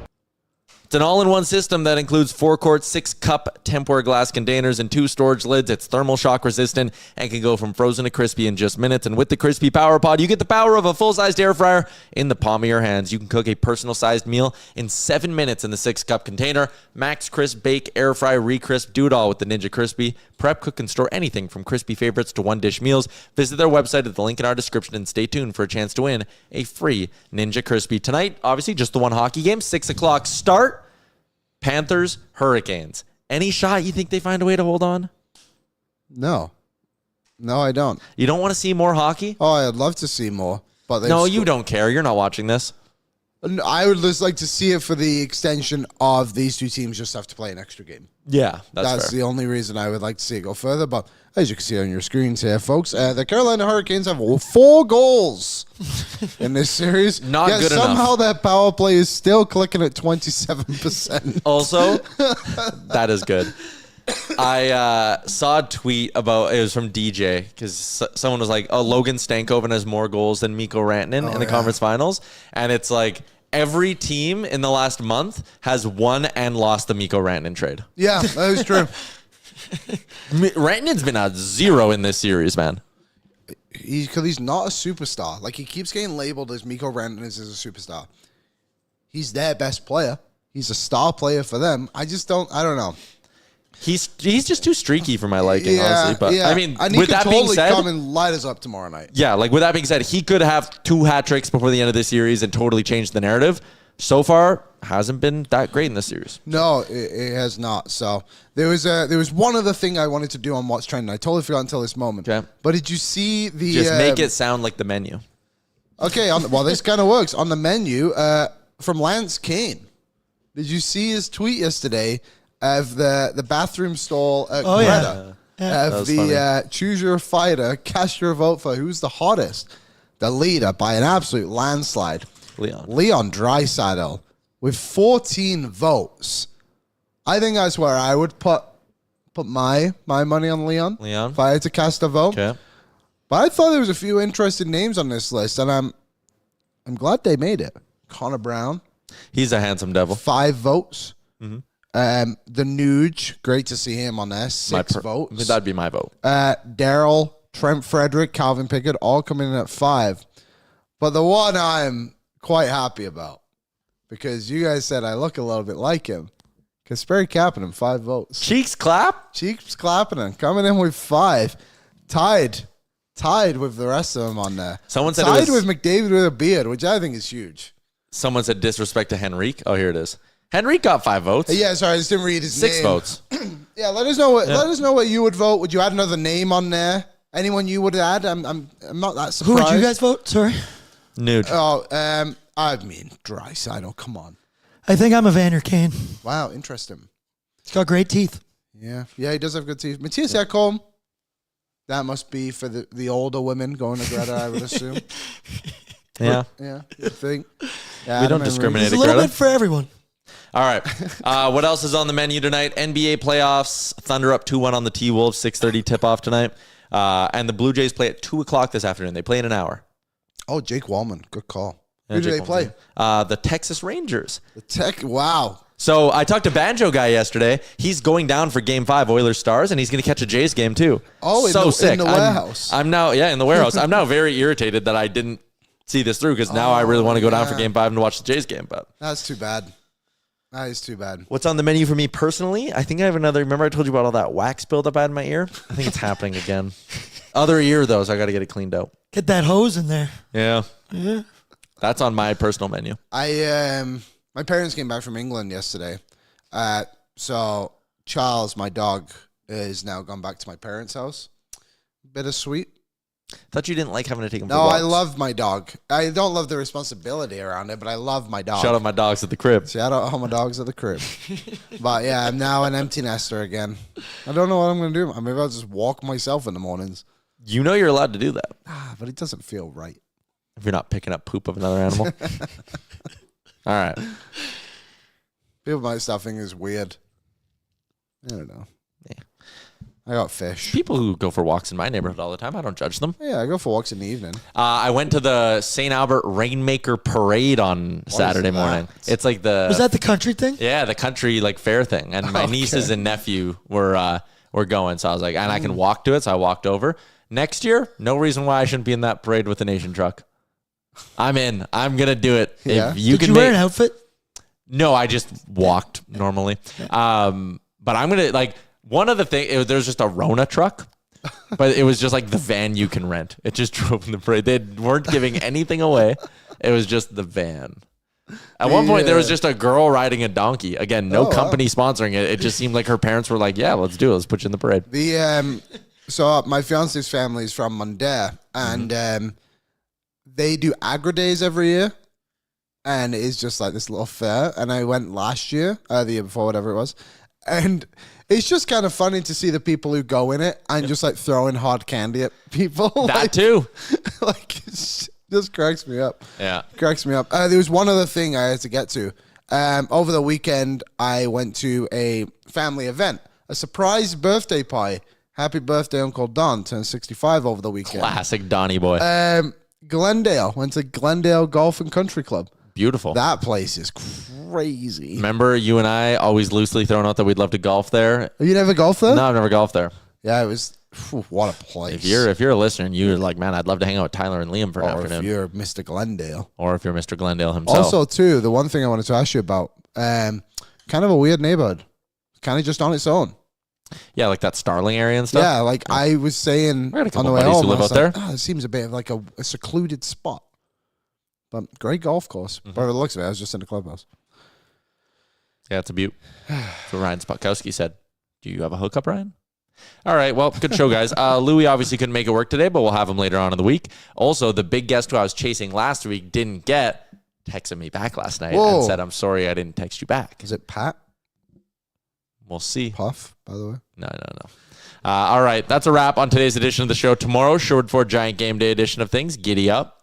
It's an all-in-one system that includes 4-quart, 6-cup Tupperware glass containers and 2 storage lids. It's thermal shock resistant and can go from frozen to crispy in just minutes. And with the Crispy Power Pod, you get the power of a full-sized air fryer in the palm of your hands. You can cook a personal-sized meal in 7 minutes in the 6-cup container. Max crisp, bake, air fry, re-crisp, do it all with the Ninja Crispy. Prep, cook, and store anything from crispy favorites to one-dish meals. Visit their website at the link in our description and stay tuned for a chance to win a free Ninja Crispy. Tonight, obviously, just the one hockey game, 6 o'clock start. Panthers, Hurricanes. Any shot you think they find a way to hold on? No, I don't. You don't want to see more hockey? Oh, I'd love to see more. But no, you don't care. You're not watching this. I would just like to see it for the extension of these two teams just have to play an extra game. Yeah, that's the only reason I would like to see it go further. But as you can see on your screens here, folks, the Carolina Hurricanes have 4 goals in this series. Not good enough. Somehow that power play is still clicking at 27%. Also, that is good. I saw a tweet about, it was from DJ, because someone was like, Logan Stankoven has more goals than Mikko Rantanen in the conference finals. And it's like, every team in the last month has won and lost the Mikko Rantanen trade. Yeah, that is true. Rantanen's been at 0 in this series, man. Because he's not a superstar. Like, he keeps getting labeled as Mikko Rantanen as a superstar. He's their best player. He's a star player for them. I don't know. He's just too streaky for my liking, honestly. But I mean, and with that being said, come and light us up tomorrow night. Yeah, like with that being said, he could have 2 hat tricks before the end of this series and totally change the narrative. So far, hasn't been that great in this series. No, it has not. So there was one other thing I wanted to do on What's Trending. I totally forgot until this moment. Okay. But did you see the? Just make it sound like the menu. Okay. Well, this kind of works on the menu from Lance Kane. Did you see his tweet yesterday? Of the bathroom stall at Greta. Of the choose your fighter, cast your vote for who's the hottest. The leader by an absolute landslide. Leon Draisaitl with 14 votes. I think that's where I would put my money on Leon. If I had to cast a vote. Okay. But I thought there was a few interesting names on this list, and I'm glad they made it. Connor Brown. He's a handsome devil. 5 votes. Mm-hmm. The Nuge, great to see him on there. 6 votes. That'd be my vote. Daryl, Trent Frederick, Calvin Pickett, all coming in at 5. But the one I'm quite happy about, because you guys said I look a little bit like him. Kasperi Kapanen, 5 votes. Cheeks clap? Cheeks Kapanen coming in with 5. Tied Tied with the rest of them on there. Someone said tied it was, with McDavid with a beard, which I think is huge. Someone said disrespect to Henrique. Oh, here it is. Henrique got 5 votes. Yeah, sorry, I just didn't read his 6 name. votes. Yeah, let us know what you would vote. Would you add another name on there? Anyone you would add? I'm not that surprised. Who would you guys vote? Sorry. Nude. Oh, I mean, Draisaitl. Come on. I think I'm a Vander Kane. Wow, interesting. He's got great teeth. Yeah, he does have good teeth. Matthias Ekholm. That must be for the older women going to Greta, I would assume. Yeah. Yeah, I think. Yeah, We don't discriminate. It's a little bit for everyone. All right. What else is on the menu tonight? NBA playoffs. Thunder up 2-1 on the T-Wolves. 6:30 tip-off tonight. And the Blue Jays play at 2 o'clock this afternoon. They play in an hour. Oh, Jake Wallman. Good call. Yeah, Who do Jake they play? The Texas Rangers. Wow. So I talked to Banjo Guy yesterday. He's going down for Game 5 Oilers Stars, and he's going to catch a Jays game too. Oh, so sick. In the warehouse. I'm now, in the warehouse. I'm now very irritated that I didn't see this through because now I really want to go down for Game 5 and watch the Jays game. But that's too bad. That is too bad. What's on the menu for me personally? I think I have another. Remember I told you about all that wax buildup I had in my ear? I think it's happening again. Other ear though, so I got to get it cleaned out. Get that hose in there. Yeah. That's on my personal menu. My parents came back from England yesterday. So Charles, my dog, is now gone back to my parents' house. Bittersweet. Thought you didn't like having to take him for No, walks. I love my dog. I don't love the responsibility around it, but I love my dog. Shout out my dogs at the crib. Shout out all my dogs at the crib. But yeah, I'm now an empty nester again. I don't know what I'm going to do. Maybe I'll just walk myself in the mornings. You know you're allowed to do that. But it doesn't feel right. If you're not picking up poop of another animal. All right. People might start thinking it's weird. I don't know. Yeah. I got fish. People who go for walks in my neighborhood all the time, I don't judge them. Yeah, I go for walks in the evening. I went to the St. Albert Rainmaker Parade on Saturday morning. It's like Was that the country thing? Yeah, the country like fair thing. And my nieces and nephew were going. So I was like, and I can walk to it. So I walked over. Next year, no reason why I shouldn't be in that parade with the nation truck. I'm in. I'm going to do it. Yeah. If you Did can you wear an outfit? No, I just walked normally. But I'm going to like one of the things, there's just a Rona truck, but it was just like the van you can rent. It just drove in the parade. They weren't giving anything away. It was just the van. At one point, there was just a girl riding a donkey. Again, no company sponsoring it. It just seemed like her parents were like, yeah, let's do it. Let's put you in the parade. So my fiance's family is from Mundare, and they do Agri Days every year. And it's just like this little fair. And I went last year, the year before, whatever it was. And it's just kind of funny to see the people who go in it and just like throwing hard candy at people. That too. Like, it just cracks me up. Yeah. Cracks me up. There was one other thing I had to get to. Over the weekend, I went to a family event, a surprise birthday party. Happy birthday, Uncle Don. Turned 65 over the weekend. Classic Donnie boy. Glendale. Went to Glendale Golf and Country Club. Beautiful. That place is crazy. Remember you and I always loosely throwing out that we'd love to golf there? Have you never golfed there? No, I've never golfed there. Yeah, it was. What a place. If you're a listener and you're like, man, I'd love to hang out with Tyler and Liam for an Or afternoon. if you're Mr. Glendale. Or if you're Mr. Glendale himself. Also, too, the one thing I wanted to ask you about, kind of a weird neighborhood. Kind of just on its own. Yeah, like that Starling area and stuff. Yeah, like I was saying I got a on couple the way buddies home, who live I was out like, there. it seems a bit of like a secluded spot. But great golf course. By the looks of it, I was just in the clubhouse. Yeah, it's a beaut. That's what Ryan Spotkowski said. Do you have a hookup, Ryan? All right, well, good show, guys. Louis obviously couldn't make it work today, but we'll have him later on in the week. Also, the big guest who I was chasing last week didn't get, texted me back last night and said, I'm sorry I didn't text you back. Is it Pat? We'll see. Puff, by the way. No. All right, that's a wrap on today's edition of the show. Tomorrow, Sherwood Ford Giant Game Day edition of things. Giddy up.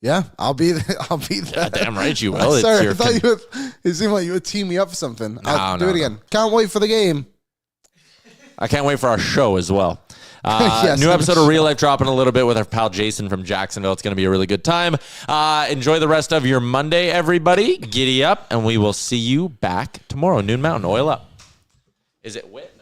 Yeah, I'll be there. I'll be there. Yeah, damn right you will. Sorry, It's I your thought you would. It seemed like you would team me up for something. I'll do no, it again. Can't wait for the game. I can't wait for our show as well. Yes, New episode of Real Life dropping a little bit with our pal Jason from Jacksonville. It's going to be a really good time. Enjoy the rest of your Monday, everybody. Giddy up, and we will see you back tomorrow. Noon Mountain, oil up. Is it wit?